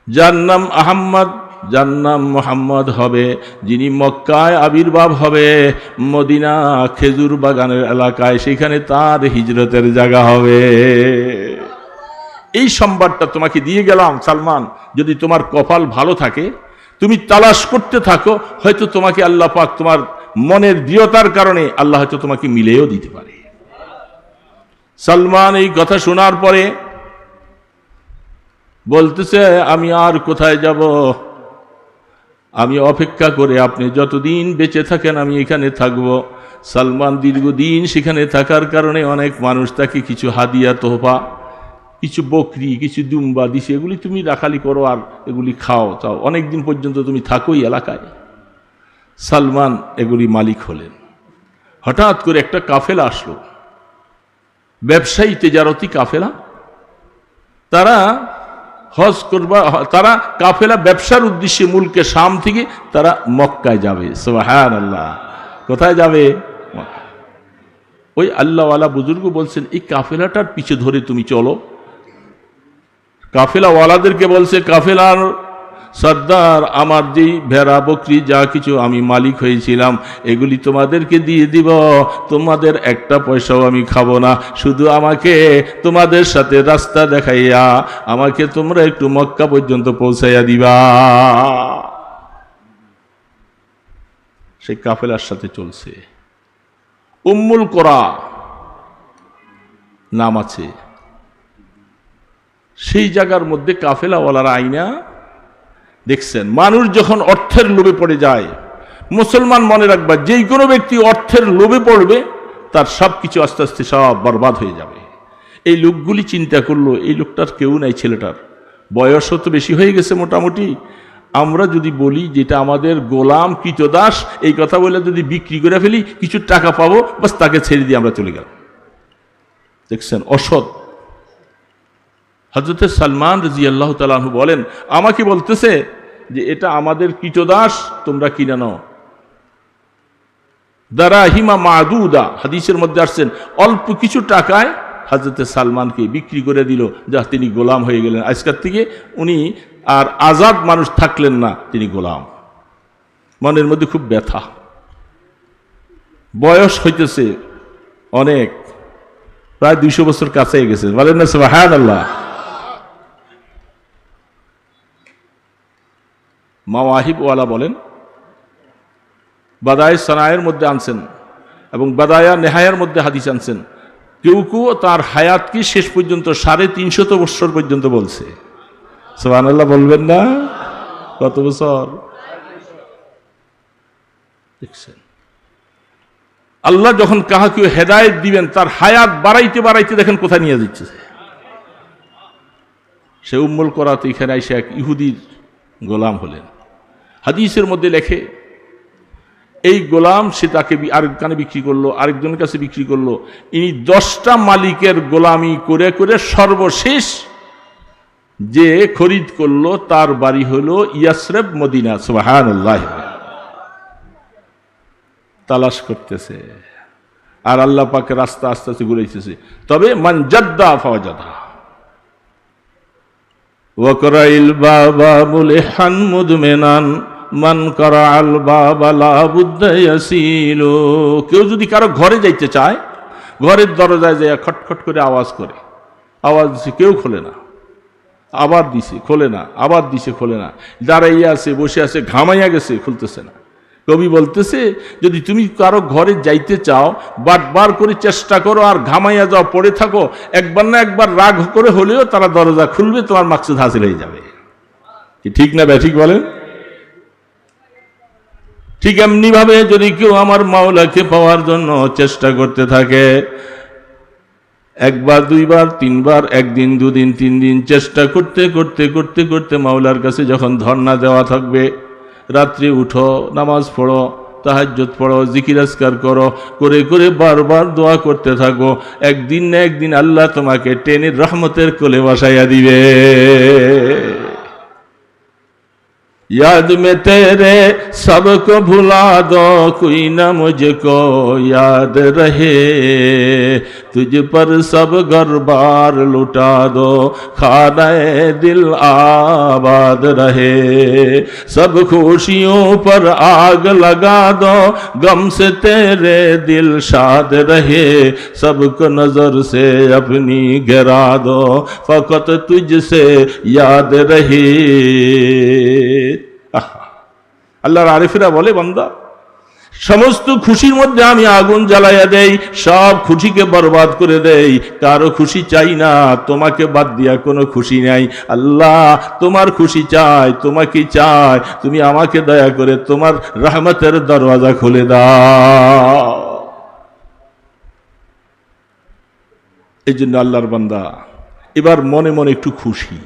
যার নাম আহম্মদ, যার নাম মোহাম্মদ হবে, যিনি মক্কায় আবির্ভাব হবে, মদিনা খেজুর বাগানের এলাকায়, সেখানে তার হিজরতের জায়গা হবে। এই সংবাদটা তোমাকে দিয়ে গেলাম সালমান, যদি তোমার কপাল ভালো থাকে, তুমি তালাশ করতে থাকো, হয়তো তোমাকে আল্লাহ পাক তোমার মনের দৃঢ়তার কারণে আল্লাহ হয়তো তোমাকে মিলেও দিতে পারে। সালমান এই কথা শোনার পরে বলতেছে আমি আর কোথায় যাব, আমি অপেক্ষা করে আপনি যতদিন বেঁচে থাকেন আমি এখানে থাকব। সালমান দীর্ঘদিন সেখানে থাকার কারণে অনেক মানুষ তাকে কিছু হাদিয়া তোহফা, কিছু বকরি, কিছু দুম্বা দিছে, এগুলি তুমি রাখালি করো আর এগুলি খাও, চাও, অনেক দিন পর্যন্ত তুমি থাকোই এলাকায়। সালমান এগুলি মালিক হলেন। হঠাৎ করে একটা কাফেলা আসলো, ব্যবসায়ী তেজারতি কাফেলা, তারা হজ করবা, তারা কাফেলা ব্যবসার উদ্দেশ্যে মুলকে শাম থেকে তারা মক্কায় যাবে। সুবহানাল্লাহ, কোথায় যাবে? ওই আল্লাহওয়ালা বুজুর্গ বলছেন এই কাফেলাটার পিছে ধরে তুমি চলো। কাফেলাওয়ালাদেরকে বলছে কাফেলার সর্দার, আমার যেই ভেড়া বকরি যা কিছু আমি মালিক হয়েছিলাম এগুলি তোমাদেরকে দিয়ে দিব, তোমাদের একটা পয়সাও আমি খাবো না, শুধু আমাকে তোমাদের সাথে রাস্তা দেখাইয়া আমাকে তোমরা একটু মক্কা পর্যন্ত পৌঁছাইয়া দিবা। সেই কাফেলার সাথে চলছে। উম্মুল কোরা নাম আছে, সেই জায়গার মধ্যে কাফেলাওয়ালারা আইনা দেখছেন মানুষ যখন অর্থের লোভে পড়ে যায়, মুসলমান মনে রাখবা যে কোনো ব্যক্তি অর্থের লোভে পড়বে তার সব কিছু আস্তে আস্তে সব বরবাদ হয়ে যাবে। এই লোকগুলি চিন্তা করলো, এই লোকটার কেউ নাই, ছেলেটার বয়সও তো বেশি হয়ে গেছে মোটামুটি, আমরা যদি বলি যেটা আমাদের গোলাম কৃতদাস, এই কথা বলে যদি বিক্রি করে ফেলি কিছু টাকা পাবো, বাস তাকে ছেড়ে দিয়ে আমরা চলে গেলাম। দেখছেন অসৎ। হযরত সালমান রাদিয়াল্লাহু তাআলা আনহু বলেন, আমাকে বলতেছে যে এটা আমাদের কৃতদাস, তোমরা কিনে নাও। দারাহিমা মাদুদা, হাদিসের মধ্যে আসছেন অল্প কিছু টাকায় হযরত সালমানকে বিক্রি করে দিল, যা তিনি গোলাম হয়ে গেলেন। আজকের থেকে উনি আর আজাদ মানুষ থাকলেন না, তিনি গোলাম। মনের মধ্যে খুব ব্যথা। বয়স হইতেছে অনেক, প্রায় 200 বছর কাছে গেছে, বলেন না সুবহানাল্লাহ। মাওয়াহিব ওয়ালা বলেন, বাদায়ে সানায়ের মধ্যে আনছেন এবং বাদায়া নেহায়ার মধ্যে হাদিস আনছেন, কেউ কেউ তার হায়াত কি শেষ পর্যন্ত 350 বছর পর্যন্ত বলছে। সুবহানাল্লাহ বলবেন না? কত বছর? দেখছেন আল্লাহ যখন কাহাকে হেদায়েত দিবেন তার হায়াত বাড়াইতে বাড়াইতে দেখেন কোথায় নিয়ে যাচ্ছে। সে উম্মুল করাতে এখানে এসে এক ইহুদির গোলাম হলেন। হাদিসের মধ্যে লেখে এই গোলাম সে তাকে আরেকখানে বিক্রি করলো, আরেকজনের কাছে বিক্রি করলো। ইনি 10টা মালিকের গোলামি করে করে সর্বশেষ যে খরিদ করলো তার বাড়ি হলো ইয়াসরিব, মদিনা। সুবহানাল্লাহ। তালাশ করতেছে আর আল্লাহ পাকের রাস্তা আস্তে আস্তে ঘুরাইতেছে। তবে মান জাদ্দা ফাওয়াজাদা ওয়া করাইল বাবা মুলিহান মুদমিনান মান করাল বাবা লা বুদ্দা ইয়াসিলু। কেউ যদি কারো ঘরে যাইতে চায়, ঘরের দরজায় যায় খটখট করে আওয়াজ করে, আওয়াজ দিছে কেউ খোলে না, আবার দিছে খোলে না, আবার দিছে খোলে না, দাঁড়াইয়া আছে, বসে আছে, ঘামাইয়া গেছে, খুলতেছে না। কবি বলতেছে যদি তুমি কারো ঘরে যাইতে চাও, বারবার করে চেষ্টা করো আর ঘামাইয়া যাও, পড়ে থাকো, একবার না একবার রাগ করে হলেও তারা দরজা খুলবে, তোমার মাকসুদ হাসিল হয়ে যাবে। কি ঠিক না ঠিক বলেন? ঠিক এমনি ভাবে যদি কেউ আমার মাওলাকে পাওয়ার জন্য চেষ্টা করতে থাকে, একবার, দুইবার, তিনবার, একদিন, দুদিন, 3 দিন চেষ্টা করতে করতে করতে করতে মাওলার কাছে যখন ধর্ণা দেওয়া থাকবে, রাত্রে উঠো, নামাজ পড়ো, তাহাজ্জুদ পড়ো, জিকির আজকার করো, করে করে বারবার দোয়া করতে থাকো, একদিন না একদিন আল্লাহ তোমাকে টেনে রহমতের কোলে বসাইয়া দিবে। याद में तेरे सबको भुला दो, कोई ना मुझको याद रहे, तुझ पर सब घर-बार लुटा दो, खानाए दिल आबाद रहे, सब खुशियों पर आग लगा दो, गम से तेरे दिल शाद रहे, सबको नजर से अपनी गिरा दो, फकत तुझसे याद रहे। আল্লাহর আরিফেরা বলে, বান্দা সমস্ত খুশির মধ্যে আমি আগুন জ্বালাইয়া দেই, সব খুশিকে বরবাদ করে দেই, কারো খুশি চাই না, তোমাকে বাদ দিয়া কোনো খুশি নাই। আল্লাহ তোমার খুশি চাই, তোমাকে চাই, তুমি আমাকে দয়া করে তোমার রহমতের দরওয়াজা খুলে দাও। এই জন্য আল্লাহর বান্দা এবার মনে মনে একটু খুশি।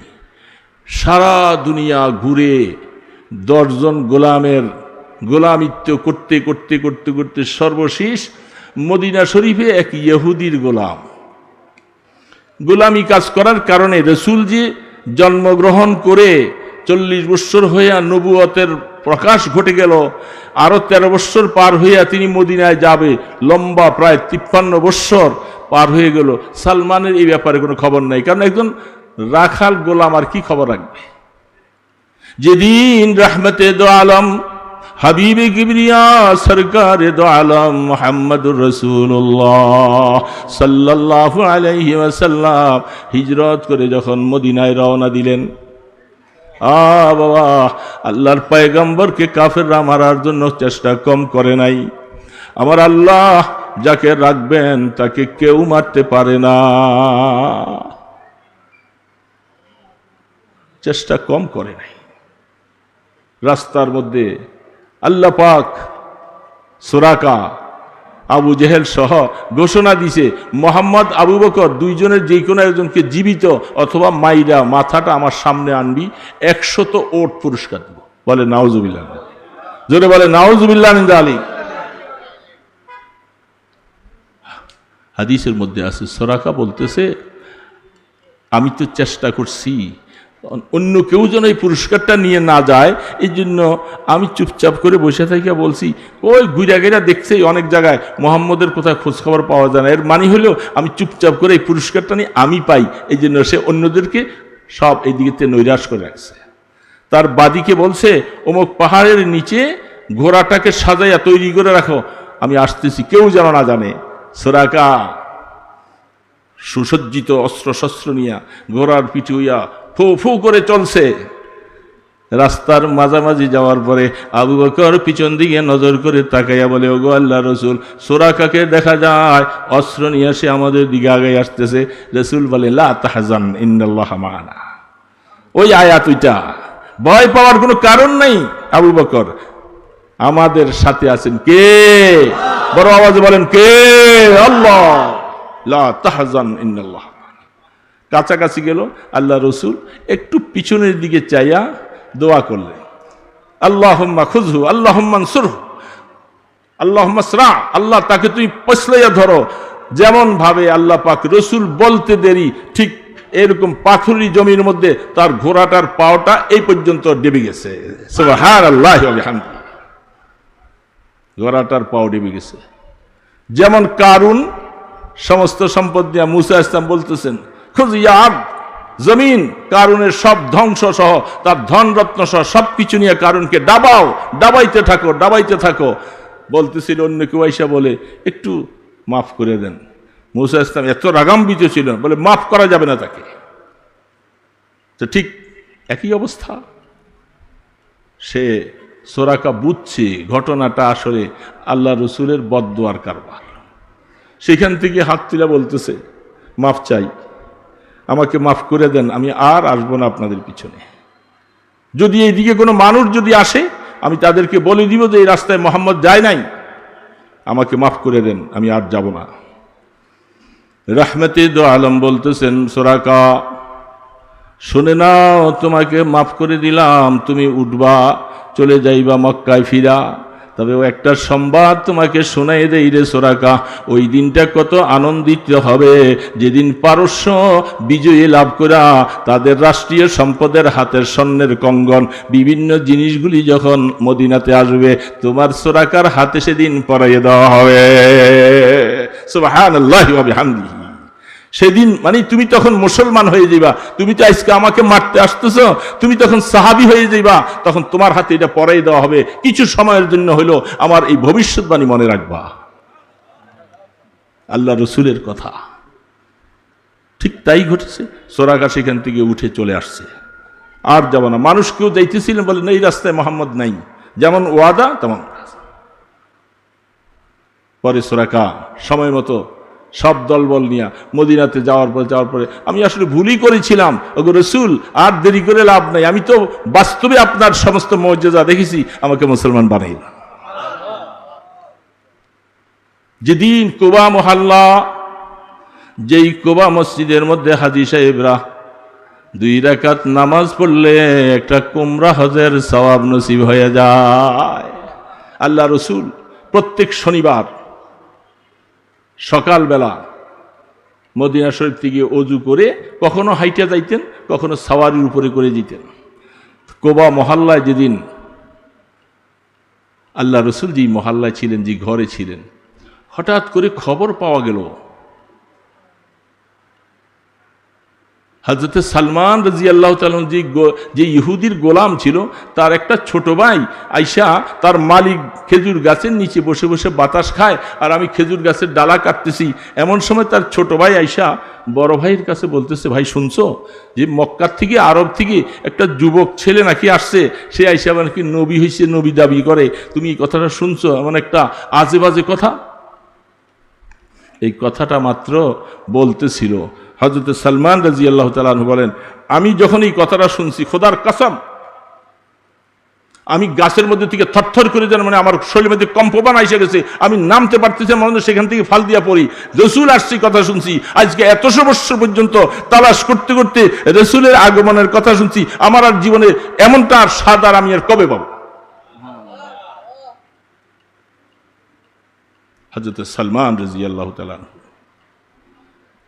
সারা দুনিয়া ঘুরে 10 জন গোলামের গোলামিত্ব করতে করতে করতে করতে সর্বশেষ মদিনা শরীফে এক ইহুদির গোলামি কাজ করার কারণে রসুল যে জন্মগ্রহণ করে 40 বছর হইয়া নবুয়তের প্রকাশ ঘটে গেল, আরো 13 বছর পার হইয়া তিনি মদিনায় যাবে, লম্বা প্রায় 53 বছর পার হয়ে গেল। সালমানের এই ব্যাপারে কোনো খবর নাই, কারণ একজন রাখাল গোলাম আর কি খবর রাখবে। যেদিন রহমতে দো আলম হাবিবে কিবরিয়া সরকারে দো আলম মুহাম্মদুর রাসূলুল্লাহ সাল্লাল্লাহু আলাইহি ওয়াসাল্লাম হিজরত করে যখন মদিনায় রওনা দিলেন, বাবা আল্লাহর পয়গম্বরকে কাফেররা মারার জন্য চেষ্টা কম করে নাই। আমার আল্লাহ যাকে রাখবেন তাকে কেউ মারতে পারে না, চেষ্টা কম করে নাই। রাস্তার মধ্যে আল্লাহ পাক সুরাকা আবু জেহেল সহ ঘোষণা দিছে মোহাম্মদ আবু বকর দুইজনের যে কোনো একজনকে জীবিত অথবা মাইরা মাথাটা আমার সামনে আনবি 100 ওট পুরস্কার দেব। বলে নাউজুবিল্লাহ, জোরে বলে নাউজুবিল্লাহ মিন যালিক। হাদিসের মধ্যে আছে সরাকা বলতেছে আমি তো চেষ্টা করছি অন্য কেউ যেন এই পুরস্কারটা নিয়ে না যায়, এই জন্য আমি চুপচাপ করে বসে থেকে বলছি ওই ঘুরা ঘেরা দেখছে অনেক জায়গায় মোহাম্মদের কোথায় খোঁজখবর পাওয়া যায় না, এর মানে হলো আমি চুপচাপ করে এই পুরস্কারটা নিয়ে আমি পাই, এই জন্য সে অন্যদেরকে সব এই দিকে নৈরাশ করে রাখছে। তার বাদিকে বলছে অমুক পাহাড়ের নিচে ঘোড়াটাকে সাজাইয়া তৈরি করে রাখো, আমি আসতেছি, কেউ যেন না জানে। সোরাকা সুসজ্জিত অস্ত্র শস্ত্র নিয়া ঘোড়ার পিঠে হইয়া ফু ফু করে চলছে। রাস্তার মাঝামাঝি যাওয়ার পরে আবু বকর পিছন দিকে নজর করে তাকাইয়া বলে ওগো আল্লাহ রসুল, সোরাকাকে দেখা যায় অস্ত্র নিয়ে সে আমাদের দিকে আগে আসতেছে। রসুল বলে লা তাহজান ইন্নাল্লাহ মা'ানা। ওই আয়াত ওইটা, ভয় পাওয়ার কোনো কারণ নেই আবু বকর, আমাদের সাথে আছেন কে? বড় আওয়াজে বলেন কে? আল্লাহ। লা তাহজান ইন্নাল্লাহ। কাছাকাছি গেল, আল্লাহ রসুল একটু পিছনের দিকে চাইয়া দোয়া করলেন, আল্লাহুম্মা খুযহু আল্লাহুম্মা আনসুরহু আল্লাহুম্মা সরা, আল্লাহ তাকে তুই পছলাইয়া ধরো। যেমন ভাবে আল্লাহ পাক রসুল বলতে দেরি, ঠিক এরকম পাথুরি জমির মধ্যে তার ঘোড়াটার পাওটা এই পর্যন্ত ডেবে গেছে। সুবহানাল্লাহি ওয়া বিহামদিহি। ঘোড়াটার পাও ডেবে গেছে। যেমন কারুন সমস্ত সম্পদ দিয়া মুসা ইসলাম বলতেছেন জমিন কারুনের সব ধ্বংস সহ তার ধনরত্ন সহ সবকিছু নিয়ে কারুনকে ডাবাও, ডাবাইতে থাকো, ডাবাইতে থাকো। বলতেছিল অন্য কেউ আইসা বলে একটু মাফ করে দেন। মুসা ইসলাম এত রাগাম্বিত ছিল, বলে মাফ করা যাবে না তাকে। তো ঠিক একই অবস্থা, সে সোরাকা বুঝছে ঘটনাটা আসলে আল্লাহ রসুলের বদদুয়ার কারবার। সেখান থেকে হাত তুলে বলতেছে মাফ চাই, আমাকে মাফ করে দেন, আমি আর আসবো না আপনাদের পিছনে। যদি এইদিকে কোনো মানুষ যদি আসে আমি তাদেরকে বলে দিব যে এই রাস্তায় মোহাম্মদ যায় নাই, আমাকে মাফ করে দেন, আমি আর যাব না। রাহমাতে দো আলম বলতেছেন সোরাকা শুনে নাও, তোমাকে মাফ করে দিলাম, তুমি উঠবা, চলে যাইবা মক্কায় ফিরা। তবে একটা সংবাদ তোমাকে শোনাই দেই রে সোরাকা, ওই দিনটা কত আনন্দিত হবে যেদিন পারস্য বিজয়ী লাভ করা তাদের রাষ্ট্রীয় সম্পদের হাতের স্বর্ণের কঙ্গন বিভিন্ন জিনিসগুলি যখন মদিনাতে আসবে, তোমার সোরাকার হাতে সেদিন পরাইয়ে দেওয়া হবে। সুবহানাল্লাহি ওয়া বিহামদিহি। সেদিন মানে তুমি তখন মুসলমান হয়ে যাইবা, তুমি তো আজকে আমাকে মারতে আসতেছ, তুমি তখন সাহাবী হয়ে যাইবা, তখন তোমার হাতে এটা পরাই দেওয়া হবে। কিছু সময়ের জন্য হলো আমার এই ভবিষ্যৎবাণী মনে রাখবা। আল্লাহ রসুলের কথা ঠিক তাই ঘটেছে। সোরাকা সেখান থেকে উঠে চলে আসছে, আর যাব না। মানুষ কেউ যাইতেছিলেন, বলে না এই রাস্তায় মোহাম্মদ নাই, যেমন ওয়াদা তেমন। পরে সোরাকা সময় মতো সব দলবল নিয়ে মদিনাতে যাওয়ার পরে আমি আসলে ভুলই করেছিলাম ওগো রসুল, আর দেরি করে লাভ নাই, আমি তো বাস্তবে আপনার সমস্ত মুজিজা দেখেছি, আমাকে মুসলমান বানাই। যেদিন কুবা মহল্লা, যেই কুবা মসজিদের মধ্যে হাজী সাহেবরা 2 রাকাত নামাজ পড়লে একটা কুমরা হজের সওয়াব নসিব হয়ে যায়। আল্লাহ রসুল প্রত্যেক শনিবার সকালবেলা মদিনা শরীফ থেকে অজু করে কখনো হাইটা যাইতেন, কখনো সাওয়ারির উপরে করে যেতেন। কোবা মহল্লায় যেদিন আল্লাহ রসুল যে মহল্লায় ছিলেন, যে ঘরে ছিলেন, হঠাৎ করে খবর পাওয়া গেল হযরত সালমান রাদিয়াল্লাহু তাআলা যে ইহুদির গোলাম ছিল, তার একটা ছোট ভাই আইসা তার মালিক খেজুর গাছের নিচে বসে বসে বাতাস খায়, আর আমি খেজুর গাছের ডালা কাটতেছি। এমন সময় তার ছোট ভাই আইসা বড় ভাইয়ের কাছে বলতেছে, ভাই শুনছো যে মক্কার থেকে আরব থেকে একটা যুবক ছেলে নাকি আসছে, সে আইসা নাকি নবী হয়েছে, নবী দাবি করে, তুমি এই কথাটা শুনছো? এমন একটা আজে বাজে কথা। এই কথাটা মাত্র বলতেছিল, হযরত সালমান রাদিয়াল্লাহু তাআলা আনহু বলেন, আমি যখন এই কথাটা শুনছি, খোদার কসম আমি গাছের মধ্যে থেকে থরথর করে যেন মানে আমার শরীরের মধ্যে কম্পমান এসে গেছে, আমি নামতে পারতেছি মনে সেখান থেকে ফাল দিয়া পড়ি। রসুল আসছি কথা শুনছি, আজকে 100 বছর পর্যন্ত তালাশ করতে করতে রসুলের আগমনের কথা শুনছি, আমার আর জীবনে এমনটা আর স্বাদ আর আমি আর কবে পাবো। হযরত সালমান রাদিয়াল্লাহু তাআলা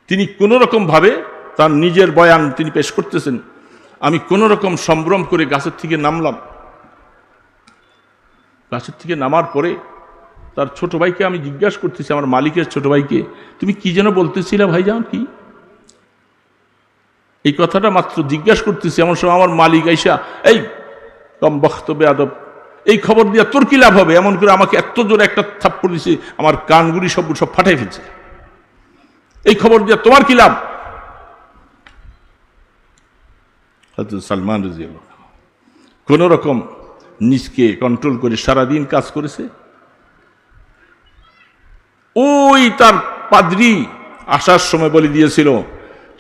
তিনি কোন রকম ভাবে তার নিজের বয়ান তিনি পেশ করতেছেন, আমি কোন রকম সম্ভ্রম করে গাছের থেকে নামলাম। গাছের থেকে নামার পরে তার ছোট ভাইকে আমি জিজ্ঞাসা করতেছি, আমার মালিকের ছোট ভাইকে, তুমি কি যেন বলতেছিলে ভাইজান, কি এই কথাটা মাত্র জিজ্ঞাসা করতেছি, এমন সময় আমার মালিক আইসা, এই কম বক্ত বেয়াদব, এই খবর দিয়া তোর কি লাভ হবে, এমন করে আমাকে এত জোরে একটা থাপ্পড় দিছে, আমার কানগুলি সব ফাটাই ফেলছে, এই খবর দিয়া তোমার কি লাভ। হযরত সালমান রাদিয়াল্লাহু কোন রকম নিজকে কন্ট্রোল করে সারাদিন কাজ করেছে। ওই তার পাদ্রী আসার সময় বলে দিয়েছিল,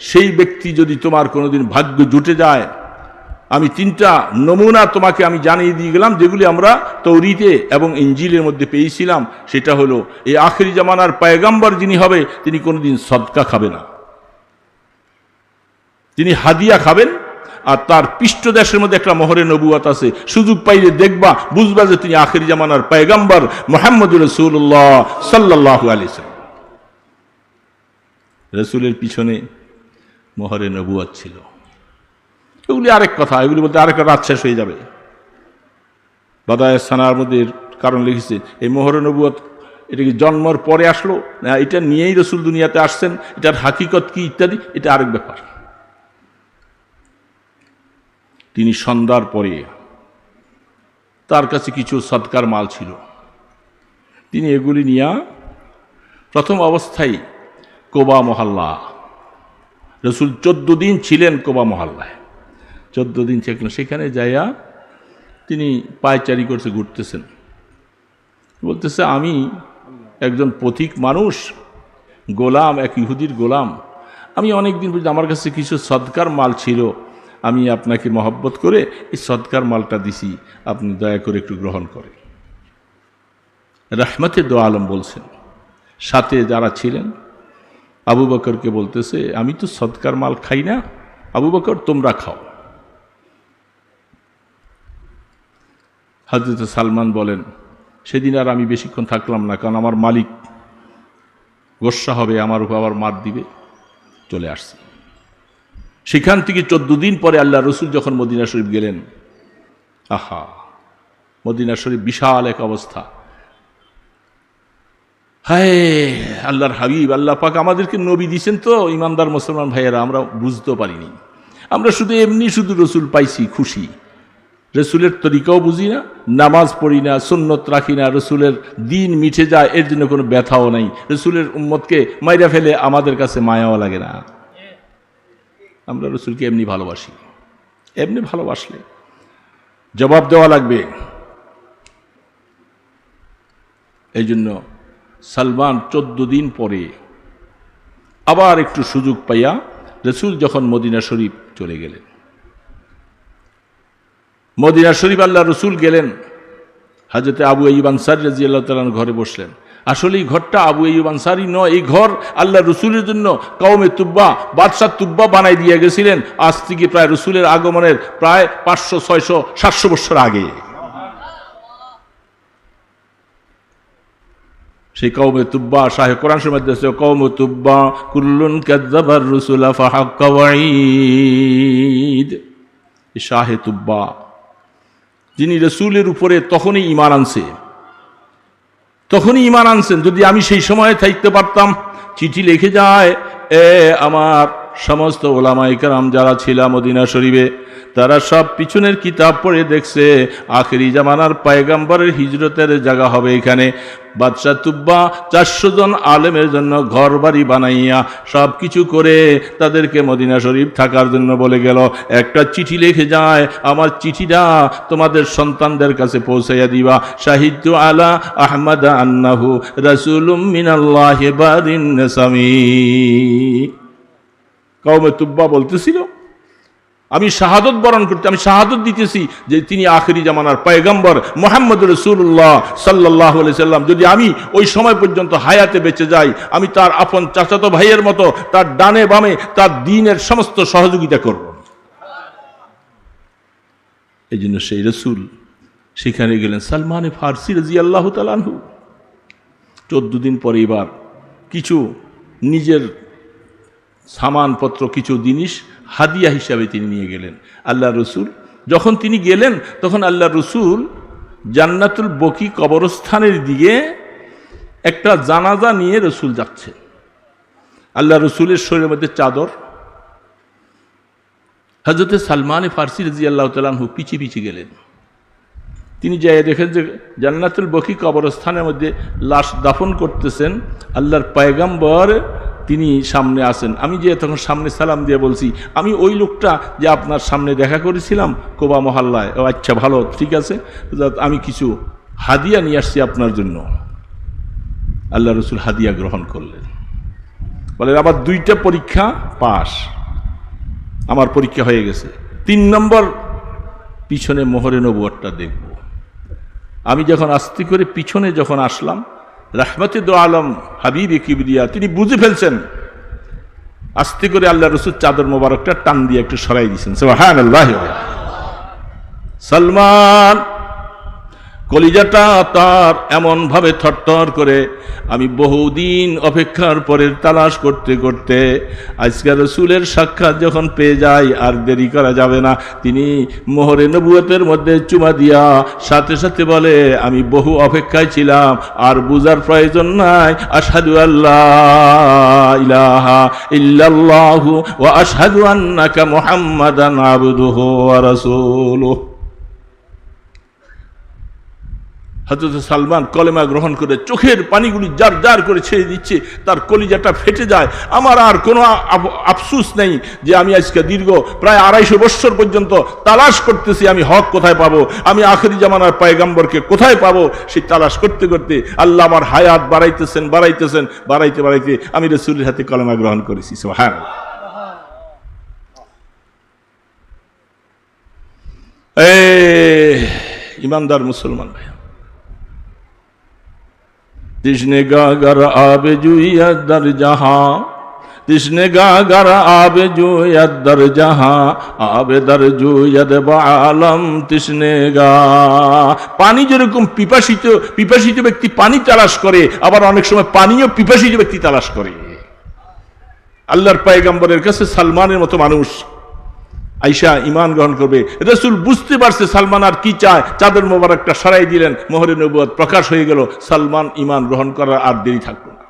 সেই ব্যক্তি যদি তোমার কোনোদিন ভাগ্য জুটে যায়, আমি 3টা নমুনা তোমাকে আমি জানিয়ে দিয়ে গেলাম, যেগুলি আমরা তৌরিতে এবং ইঞ্জিলের মধ্যে পেয়েছিলাম। সেটা হলো, এই আখেরি জামানার পয়গম্বর যিনি হবে, তিনি কোনোদিন সদকা খাবে না, তিনি হাদিয়া খাবেন, আর তার পৃষ্ঠদেশের মধ্যে একটা মোহরে নবুয়ত আছে, সুযোগ পাইলে দেখবা বুঝবা যে তিনি আখেরি জামানার পয়গম্বর মুহাম্মদুর রাসূলুল্লাহ সাল্লাল্লাহু আলাইহি ওয়াসাল্লাম। রাসূলের পিছনে মোহরে নবুয়ত ছিল। এগুলি আরেক কথা, এগুলি বলতে আরেকটা রাত শেষ হয়ে যাবে। বাদায়ে সানার মধ্যে কারণ লিখেছে, এই মোহরে নবুয়ত এটা কি জন্মের পরে আসলো না এটা নিয়েই রাসূল দুনিয়াতে আসছেন, এটার হাকিকত কি ইত্যাদি, এটা আরেক ব্যাপার। তিনি সন্ধ্যার পরে তার কাছে কিছু সদকার মাল ছিল, তিনি এগুলি নিয়ে প্রথম অবস্থায় কোবা মহল্লা, রাসূল 14 দিন ছিলেন কোবা মহল্লায়, 14 দিন থাকলেন, সেখানে যাইয়া তিনি পায়চারি করছে, ঘুরতেছেন, বলতেছে আমি একজন পথিক মানুষ, গোলাম, এক ইহুদির গোলাম, আমি অনেকদিন পর্যন্ত আমার কাছে কিছু সদকার মাল ছিল, আমি আপনাকে মহব্বত করে এই সদকার মালটা দিছি, আপনি দয়া করে একটু গ্রহণ করেন। রহমতে দো আলম বলছেন, সাথে যারা ছিলেন আবু বকরকে বলতেছে, আমি তো সদকার মাল খাই না, আবু বকর তোমরা খাও। হযরত সালমান বলেন, সেদিন আর আমি বেশিক্ষণ থাকলাম না, কারণ আমার মালিক গোস্বা হবে, আমার উপর আবার মার দিবে, চলে আসছি। সেখান থেকে 14 দিন পরে আল্লাহ রসুল যখন মদিনা শরীফ গেলেন, আহা, মদিনা শরীফ বিশাল এক অবস্থা। হায় আল্লাহর হাবিব, আল্লাহ পাক আমাদেরকে নবী দিয়েছেন তো ইমানদার মুসলমান ভাইয়েরা, আমরা বুঝতেও পারিনি, আমরা শুধু এমনি শুধু রসুল পাইছি, খুশি। রসুলের তরিকাও বুঝি না, নামাজ পড়ি না, সুন্নত রাখি না, রসুলের দিন মিঠে যায় এর জন্য কোনো ব্যথাও নাই, রসুলের উম্মতকে মাইরা ফেলে আমাদের কাছে মায়াও লাগে না। আমরা রসুলকে এমনি ভালোবাসি, এমনি ভালোবাসলে জবাব দেওয়া লাগবে। এই জন্য সালমান 14 দিন পরে আবার একটু সুযোগ পাইয়া রসুল যখন মদিনা শরীফ চলে গেলেন, মদিনা শরীফ আল্লাহ রসুল গেলেন, হযরত আবু আইয়ুব আনসারী রাদিয়াল্লাহু তাআলা ঘরে বসলেন। আসলে এই ঘরটা আবু আইয়ুব আনসারী নয়, এই ঘর আল্লাহ রসুলের জন্য কওমে তুব্বা, বাদশাহ তুব্বা বানাই দিয়ে গেছিলেন, আজ থেকে প্রায় রসুলের আগমনের প্রায় 500, 600, 700 বছর আগে। সেই কওমে তুব্বা, শাহে কোরআন শরীফে আছে, কওমে তুব্বা কুল্লুন কাযযাবার রুসুলা ফাহাক্কা ওয়াঈদ। শাহে তুব্বা যিনি রসুলের উপরে তখনই ঈমান আনছেন, যদি আমি সেই সময়ে থাকতে পারতাম। চিঠি লিখে যায়, আমার সমস্ত ওলামায়ে কেরাম যারা ছিল মদিনা শরীফে, তারা সব পিছনের কিতাব পড়ে দেখছে আখেরি জামানার পয়গম্বরের হিজরতের জায়গা হবে এখানে। বাদশাহ তুব্বা 400 জন আলেমের জন্য ঘর বাড়ি বানাইয়া সব কিছু করে তাদেরকে মদিনা শরীফ থাকার জন্য বলে গেল। একটা চিঠি লিখে যায়, আমার চিঠিটা তোমাদের সন্তানদের কাছে পৌঁছাইয়া দিবা। শাহিদু আলা আহমদ আন্নাহু রাসূলুম মিনাল্লাহি বারিন নাসামি। কওমে তুব্বা বলতেছিল, আমি শাহাদত বরণ করতে, আমি শাহাদত দিতেছি যে তিনি আখেরি জামানার পয়গম্বর মুহাম্মদ রাসূলুল্লাহ সাল্লাল্লাহু আলাইহি সাল্লাম। যদি আমি ওই সময় পর্যন্ত হায়াতে বেঁচে যাই, আমি তার আপন চাচাতো ভাইয়ের মতো তার ডানে বামে তার দ্বীনের সমস্ত সহযোগিতা করব। এই জন্য সেই রাসূল সেখানে গেলেন। সালমান ফারসি রাদিয়াল্লাহু তাআলা আনহু 14 দিন পরে এবার কিছু নিজের সামানপত্র, কিছু জিনিস হাদিয়া হিসাবে তিনি নিয়ে গেলেন। আল্লাহ রসুল যখন তিনি গেলেন, তখন আল্লাহ রসুল জান্নাতুল বকি কবরস্থানের দিকে একটা জানাজা নিয়ে রসুল যাচ্ছেন। আল্লাহ রসুলের শরীরের মধ্যে চাদর। হযরতে সালমান ফারসি রাদিয়াল্লাহু তাআলা আনহু পিছিয়ে পিছিয়ে গেলেন। তিনি যাই দেখেন যে জান্নাতুল বকি কবরস্থানের মধ্যে লাশ দাফন করতেছেন আল্লাহর পয়গম্বর, তিনি সামনে আসেন। আমি যে তখন সামনে সালাম দিয়ে বলছি, আমি ওই লোকটা যে আপনার সামনে দেখা করেছিলাম কোবা মহল্লায়। ও আচ্ছা, ভালো, ঠিক আছে, আমি কিছু হাদিয়া নিয়ে আসছি আপনার জন্য। আল্লাহ রসুল হাদিয়া গ্রহণ করলেন। বলে আবার 2টা পরীক্ষা পাস, আমার পরীক্ষা হয়ে গেছে। 3 নম্বর পিছনে মোহরে নবুয়তটা দেখব। আমি যখন আস্তে করে পিছনে যখন আসলাম, রাহমাতে দো আলম হাবিবে কিবরিয়া তিনি বুঝে ফেলছেন। আস্তে করে আল্লাহ রসুল চাদর মোবারকটা টান দিয়ে একটু সরাই দিয়েছেন। সুবহানাল্লাহ। সালমান কলিজাটা তার এমন ভাবে থরথর করে, আমি বহুদিন অপেক্ষার পরে তালাশ করতে করতে আজকে রসুলের সাক্ষাৎ যখন পেয়ে যাই, আর দেরি করা যাবে না। তিনি মোহরে নবুয়তের মধ্যে চুমা দিয়া সাথে সাথে বলে, আমি বহু অপেক্ষায় ছিলাম, আর বুঝার প্রয়োজন নাই। আশহাদু আল্লাহ ইলাহা ইল্লাল্লাহু ওয়া আশহাদু আন্নাকা মুহাম্মাদান আবদুহু ওয়া রাসূলুহু। হযরত সালমান কলেমা গ্রহণ করে চোখের পানিগুলি জার জার করে ছেড়ে দিচ্ছে, তার কলিজাটা ফেটে যায়। আমার আর কোনো আফসোস নেই যে আমি আজকে দীর্ঘ প্রায় 250 বছর পর্যন্ত তালাশ করতেছি আমি হক কোথায় পাবো, আমি আখেরি জামানার পয়গম্বরকে কোথায় পাবো। সেই তালাশ করতে করতে আল্লাহ আমার হায়াত বাড়াইতেছেন বাড়াইতেছেন, বাড়াইতে বাড়াইতে আমি রাসূলের হাতে কলেমা গ্রহণ করেছি। সুবহানাল্লাহ। ইমানদার মুসলমান ভাই, तिसने गागर आबे जुया दर जहां, तिसने गागर आबे जुया दर जहां, आबे दर जुयद बालम तिसने गा। পানি যেরকম পিপাসিত ব্যক্তি পানি তালাশ করে, আবার অনেক সময় পানিও পিপাসিত ব্যক্তি তালাশ করে। আল্লাহর পয়গম্বরের কাছে সালমানের মতো মানুষ আইসা ঈমান গ্রহণ করবে। রাসূল বুঝতে পারছে সালমান আর কি চায়, চাদর মোবারকটা সরাই দিলেন, মোহরে নবুয়ত প্রকাশ হয়ে গেল। সালমান ঈমান গ্রহণ করার আর দেরি থাকলো না।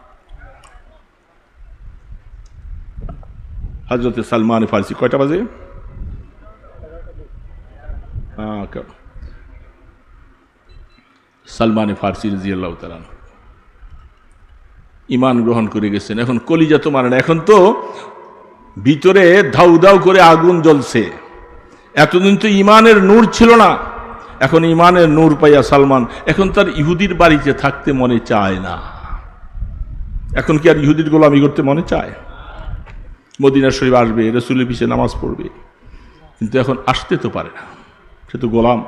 হযরত সালমান ফারসি কয়টা বাজে? সালমান ফারসি রাদিয়াল্লাহু তাআলা ঈমান গ্রহণ করে গেছেন। এখন কলিজা তো মানে না, এখন তো ভিতরে ধাউ ধাউ করে আগুন জ্বলছে। এতদিন তো ইমানের নূর ছিল না, এখন ইমানের নূর পাইয়া সালমান এখন তার ইহুদির বাড়িতে থাকতে মনে চায় না। এখন কি আর ইহুদির গোলামি করতে মনে চায়? মদিনা শরীফ আসবে, রাসূলের পিছে নামাজ পড়বে, কিন্তু এখন আসতে তো পারে না, সে তো গোলাম।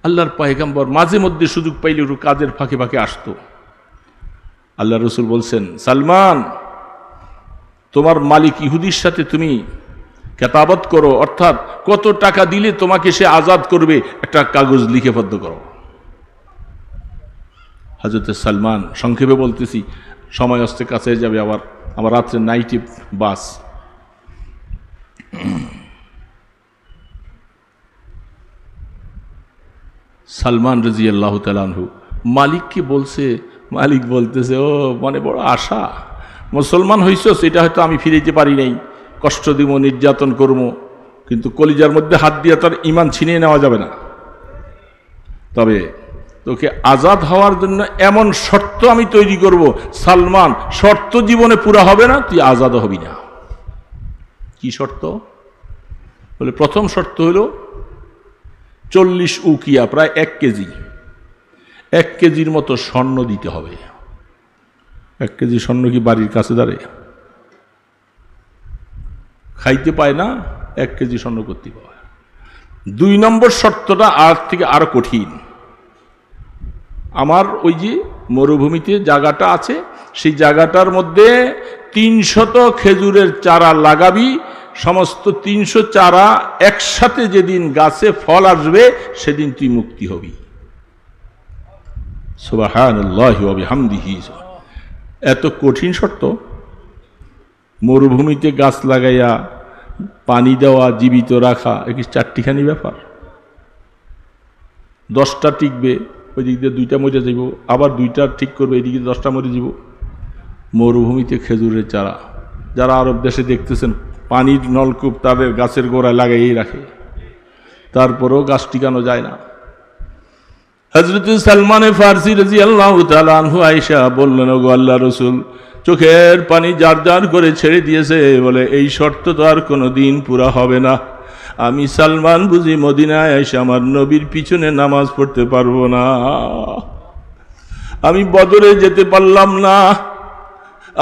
আল্লাহর পয়গম্বর মাঝে মধ্যে সুযোগ পাইলে একটু কাজের ফাঁকে ফাঁকে আসতো। আল্লাহ রসুল বলছেন, সালমান তোমার মালিক ইহুদির সাথে তুমি কেতাবত করো, অর্থাৎ কত টাকা দিলে তোমাকে সে আজাদ করবে একটা কাগজ লিখেবদ্ধ করো। হযরত সালমান, সংক্ষেপে বলতেছি সময় আসতে কাছে যাবে, আবার আমার রাত্রে নাইটে বাস। সালমান রাদিয়াল্লাহু তাআলা আনহু মালিককে বলছে, মালিক বলতেছে, ও মনে বড় আশা, মুসলমান হইছস, এটা হয়তো আমি ফিরাইতে পারি নাই, কষ্ট দিব, নির্যাতন করব, কিন্তু কলিজার মধ্যে হাত দিয়ে তার ঈমান ছিনিয়ে নেওয়া যাবে না। তবে তোকে আজাদ হওয়ার জন্য এমন শর্ত আমি তৈরি করব, সালমান শর্ত জীবনে পুরা হবে না, তুই আজাদ হবি না। কি শর্ত? বলে প্রথম শর্ত হলো 40 উকিয়া, প্রায় 1 কেজি, 1 কেজির মতো স্বর্ণ দিতে হবে। 1 কেজি স্বর্ণ কি বাড়ির কাছে দাঁড়ে? খাইতে পায় না, 1 কেজি স্বর্ণ করতে পায়। 2 নম্বর শর্তটা আর থেকে আরো কঠিন। আমার ওই যে মরুভূমিতে জায়গাটা আছে, সেই জায়গাটার মধ্যে 300 খেজুরের চারা লাগাবি। সমস্ত 300 চারা একসাথে যেদিন গাছে ফল আসবে সেদিন তুই মুক্তি হবি। সুবহানাল্লাহি ওয়া বিহামদিহি। এত কঠিন শর্ত। মরুভূমিতে গাছ লাগাইয়া পানি দেওয়া, জীবিত রাখা, কি 4টিখানি ব্যাপার? 10টা টিকবে, ওই দিক দিয়ে 2টা মরে যাব, আবার 2টা ঠিক করবে, এইদিকে 10টা মরে যাব। মরুভূমিতে খেজুরের চারা, যারা আরব দেশে দেখতেছেন পানির নলকূপ তাদের গাছের গোড়ায় লাগাইয়েই রাখে, তারপরেও গাছ টিকানো যায় না। হযরত সালমানে ফারসি রাদিয়াল্লাহু তাআলা আনহু আয়েশা বললেন, ওগো আল্লাহর রাসূল, চোখের পানি জার জার করে ছেড়ে দিয়েছে, বলে এই শর্ত তো আর কোনো দিন পুরা হবে না। আমি সালমান বুঝি মদিনায় এসে আমার নবীর পিছনে নামাজ পড়তে পারবো না, আমি বদরে যেতে পারলাম না,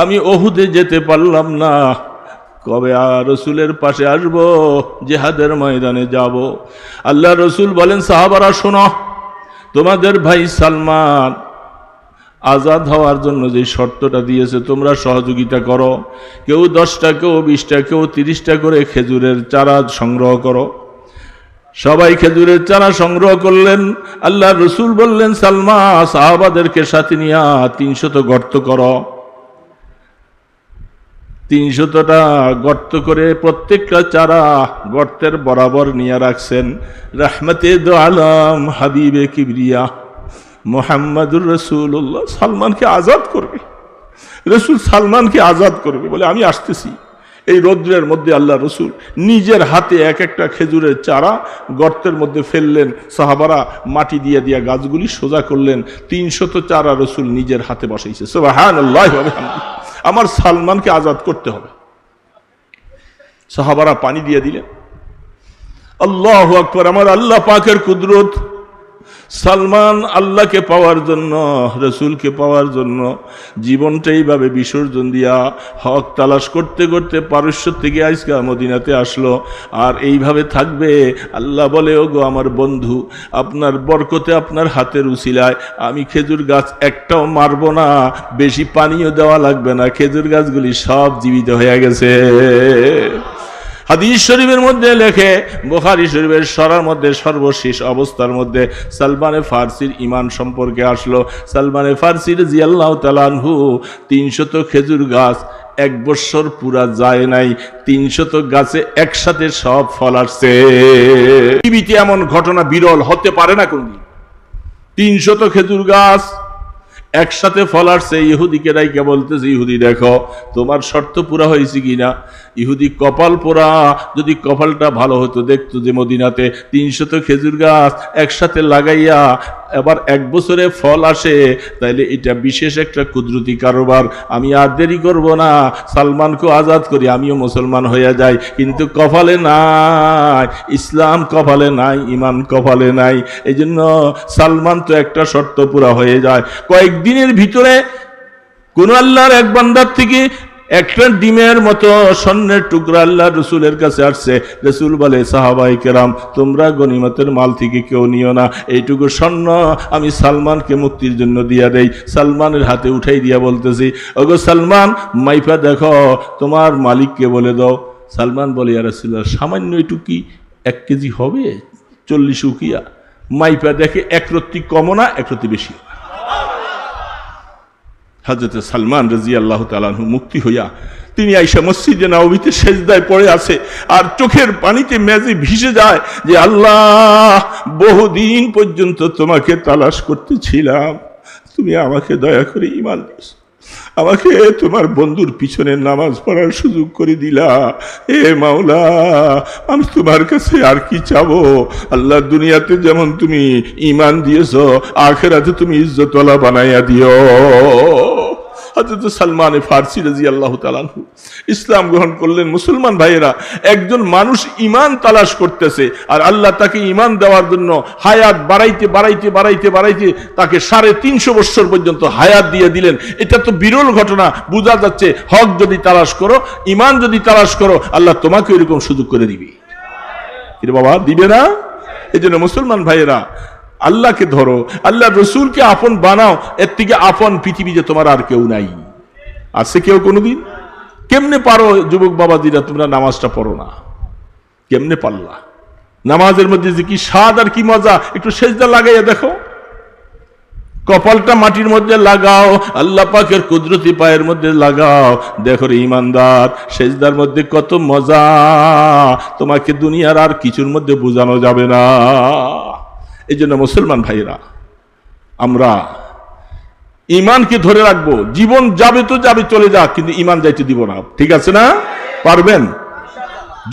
আমি ওহুদে যেতে পারলাম না, কবে আর রসুলের পাশে আসবো, জিহাদের ময়দানে যাব। আল্লাহ রসুল বলেন, সাহাবারা শোনো, তোমাদের ভাই সালমান আজাদ হওয়ার জন্য যে শর্তটা দিয়েছে তোমরা সহযোগিতা করো। কেউ 10টা, কেউ 20টা, কেউ 30টা করে খেজুরের চারা সংগ্রহ করো। সবাই খেজুরের চারা সংগ্রহ করলেন। আল্লাহ রসুল বললেন, সালমান সাহাবাদেরকে সাথে নিয়ে 300 গর্ত করো। 300টা গর্ত করে প্রত্যেকটা চারা গর্তের বরাবর নিয়ে রাখছেন। রাহমাতে দো আলম হাবিবে কিবরিয়া মুহাম্মাদুর রাসূলুল্লাহ সালমানকে আজাদ করবে। রসুল সালমানকে আজাদ করবে বলে আমি আসতেছি। এই রৌদ্রের মধ্যে আল্লাহ রসুল নিজের হাতে এক একটা খেজুরের চারা গর্তের মধ্যে ফেললেন। সাহাবারা মাটি দিয়ে দিয়া গাছগুলি সোজা করলেন। 300 চারা রসুল নিজের হাতে বসাইছে। সুবহানাল্লাহি ওয়া বিহামদিহি। আমার সালমানকে আজাদ করতে হবে। সাহাবারা পানি দিয়ে দিলেন। আল্লাহু আকবার। আমার আল্লাহ পাকের কুদরত। সালমান আল্লাহকে পাওয়ার জন্য, রসুলকে পাওয়ার জন্য জীবনটা এইভাবে বিসর্জন দিয়া হক তালাশ করতে করতে পারস্য থেকে আজকা মদিনাতে আসলো। আর এইভাবে থাকবে। আল্লাহ বলে, ওগো আমার বন্ধু, আপনার বরকতে, আপনার হাতের উসিলায় আমি খেজুর গাছ একটাও মারবো না, বেশি পানিও দেওয়া লাগবে না, খেজুর গাছগুলি সব জীবিত হয়ে গেছে। হাদিস শরীফের মধ্যে লেখে, বুখারী শরীফের সরার মধ্যে সর্বশেষ অবস্থার মধ্যে সালমানে ফারসির ঈমান সম্পর্কে আসলো। সালমানে ফারসি রাদিয়াল্লাহু তাআলা আনহু 300 খেজুর গাছ 1 বছর পুরা যায় নাই, 300 গাছে একসাথে সব ফল আসছে। পৃথিবীতে এমন ঘটনা বিরল, হতে পারে না কোনদিন। 300 খেজুর গাছ একসাথে ফল আসছে। ইহুদিকে রাইকে বলতেছে, ইহুদি দেখো তোমার শর্ত পুরা হয়েছে কিনা। ইহুদি কপাল পোড়া, যদি কপালটা ভালো হতো দেখতো যে মদিনাতে 300 খেজুর গাছ একসাথে লাগাইয়া এবার 1 বছরে ফল আসে, তাইলে এটা বিশেষ একটা কুদরতি কারবার। আমি আর দেরি করব না, সালমানকে আজাদ করি, আমিও মুসলমান হয়ে যাই। কিন্তু কপালে নাই, ইসলাম কপালে নাই, ঈমান কপালে নাই। এই জন্য সালমান তো একটা শর্ত পুরা হয়ে যায়। কয়েকদিনের ভিতরে কোন আল্লাহর এক বান্দার থেকে একটা ডিমের মতো স্বর্ণের টুকরা আল্লাহ রসুলের কাছে আসছে। রসুল বলে, সাহাবায়ে কেরাম তোমরা গনিমতের মাল থেকে কেউ নিও না, এইটুকু স্বর্ণ আমি সালমানকে মুক্তির জন্য দিয়া দেই। সালমানের হাতে উঠাই দিয়া বলতেছি, ওগো সালমান মাইফা দেখো তোমার মালিককে বলে দাও। সালমান বলে, ইয়া রাসূলুল্লাহ সামান্য একটু কি 1 কেজি হবে? 40 উকিয়া। মাইফা দেখে 1 রত্তি কমও না, 1 রত্তি বেশি। হযরত সালমান রাদিয়াল্লাহু তাআলা আনহু মুক্তি হইয়া তিনি আয়েশা মসজিদে নববীতে সেজদায় পড়ে আছে, আর চোখের পানিতে মেজে ভিজে যায় যে আল্লাহ বহুদিন পর্যন্ত তোমাকে তালাশ করতেছিলাম, তুমি আমাকে দয়া করে ঈমান দিয়েছো, আমাকে তোমার বন্ধুর পিছনে নামাজ পড়ার সুযোগ করে দিলা। এ মাওলা, আমি তোমার কাছে আর কি চাবো? আল্লাহ দুনিয়াতে যেমন তুমি ঈমান দিয়েছো, আখিরাতে তুমি ইজ্জতওয়ালা বানাইয়া দিও। হযরত সালমান ফারসি রাদিয়াল্লাহু তাআলা আনহু ইসলাম গ্রহণ করলেন। মুসলমান ভাইয়েরা, একজন মানুষ ঈমান তালাশ করতেছে আর আল্লাহ তাকে ঈমান দেওয়ার জন্য হায়াত বাড়াইতে বাড়াইতে বাড়াইতে বাড়াইতে তাকে 350 বছর পর্যন্ত হায়াত দিয়ে দিলেন। এটা তো বিরল ঘটনা। বোঝা যাচ্ছে হক যদি তালাশ করো, ঈমান যদি তালাশ করো, আল্লাহ তোমাকে এরকম সুযোগ করে দিবে। কি রে বাবা, দিবে না? এই জন্য মুসলমান ভাইয়েরা, আল্লাহকে ধরো, আল্লাহ রসুলকে আপন বানাও। এর থেকে আপন পৃথিবীতে তোমার আর কেউ নাই। আছে কেউ কোনোদিন? কেমনে পারো যুবক বাবাজিরা তোমরা নামাজটা পড়ো না? কেমনে পারলা? নামাজের মধ্যে যে কি স্বাদ আর কি মজা, একটু সেজদা লাগাইয়া দেখো, কপালটা মাটির মধ্যে লাগাও, আল্লাহ পাকের কুদরতি পায়ের মধ্যে লাগাও, দেখো রে ইমানদার, সেজদার মধ্যে কত মজা, তোমাকে দুনিয়ার আর কিছুর মধ্যে বোঝানো যাবে না। এই জন্য মুসলমান ভাইরা, আমরা ইমানকে ধরে রাখবো। জীবন যাবে তো যাবে, চলে যাক, কিন্তু ইমান যাইতে দিব না। ঠিক আছে না? পারবেন?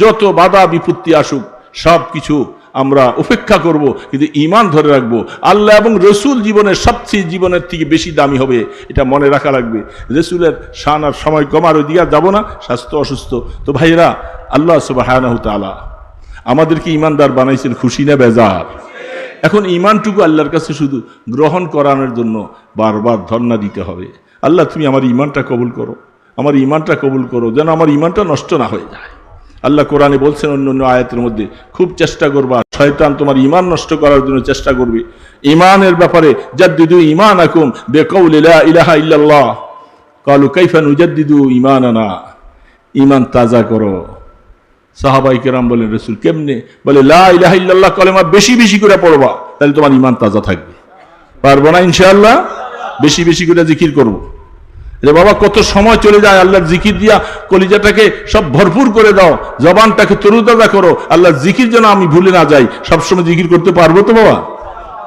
যত বাধা বিপত্তি আসুক সব কিছু আমরা উপেক্ষা করব, কিন্তু ইমান ধরে রাখবো। আল্লাহ এবং রসুল জীবনের সবচেয়ে জীবনের থেকে বেশি দামি হবে, এটা মনে রাখা লাগবে। রসুলের শান আর সময় কমার ওই দিকে যাব না, স্বাস্থ্য অসুস্থ। তো ভাইরা, আল্লাহ সুবহানাহু তাআলা আমাদেরকে ইমানদার বানাইছেন, খুশি না বেজার? এখন ইমানটুকু আল্লাহর কাছে শুধু গ্রহণ করানোর জন্য বারবার ধর্ণা দিতে হবে। আল্লাহ তুমি আমার ইমানটা কবুল করো, আমার ইমানটা কবুল করো, যেন আমার ইমানটা নষ্ট না হয়ে যায়। আল্লাহ কোরআনে বলছেন অন্য অন্য আয়াতের মধ্যে, খুব চেষ্টা করবা, শয়তান তোমার ইমান নষ্ট করার জন্য চেষ্টা করবে। ইমানের ব্যাপারে জাদ্দিদু ঈমানাকুম বিকাউলি লা ইলাহা ইল্লাল্লাহ ক্বালু কাইফা নুজাদ্দিদু ঈমানানা, ঈমান তাজা করো। সাহাবায়ে কেরাম বলেন, রাসূল কেমনে? বলে লা ইলাহা ইল্লাল্লাহ কলেমা বেশি বেশি করে পড়বা, তাহলে তোমার ঈমান তাজা থাকবে। পারবো না ইনশাআল্লাহ? বেশি বেশি করে জিকির করব। রে বাবা, কত সময় চলে যায় আল্লাহর জিকির দিয়া, কলিজাটাকে সব ভরপুর করে দাও, জবানটাকে তরুতাজা করো, আল্লাহর জিকির যেন আমি ভুলে না যাই। সবসময় জিকির করতে পারবো তো বাবা?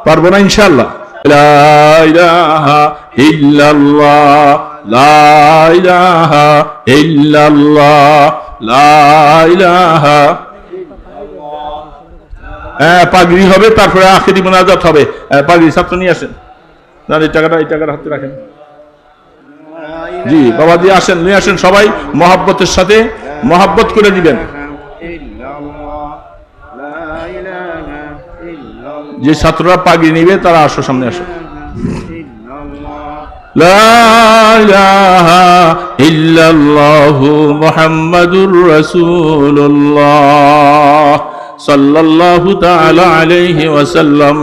পারবো না ইনশাআল্লাহ? লা ইলাহা ইল্লাল্লাহ, লা ইলাহা ইল্লাল্লাহ, লা ইলাহা। পাগড়ি হবে, তারপরে আখেরি মোনাজাত হবে। পাগড়ি ছাত্র নিয়ে আসেন, না এই টাকাটা হাতে রাখেন। জি বাবা, দিয়ে আসেন, নিয়ে আসেন, সবাই মহাব্বতের সাথে মহাব্বত করে দিবেন। যে ছাত্ররা পাগড়ি নিবে তারা আসো, সামনে আসো। লা ইলাহা ইল্লাল্লাহু মুহাম্মাদুর রাসূলুল্লাহ সাল্লাল্লাহু তাআলা আলাইহি ওয়াসাল্লাম।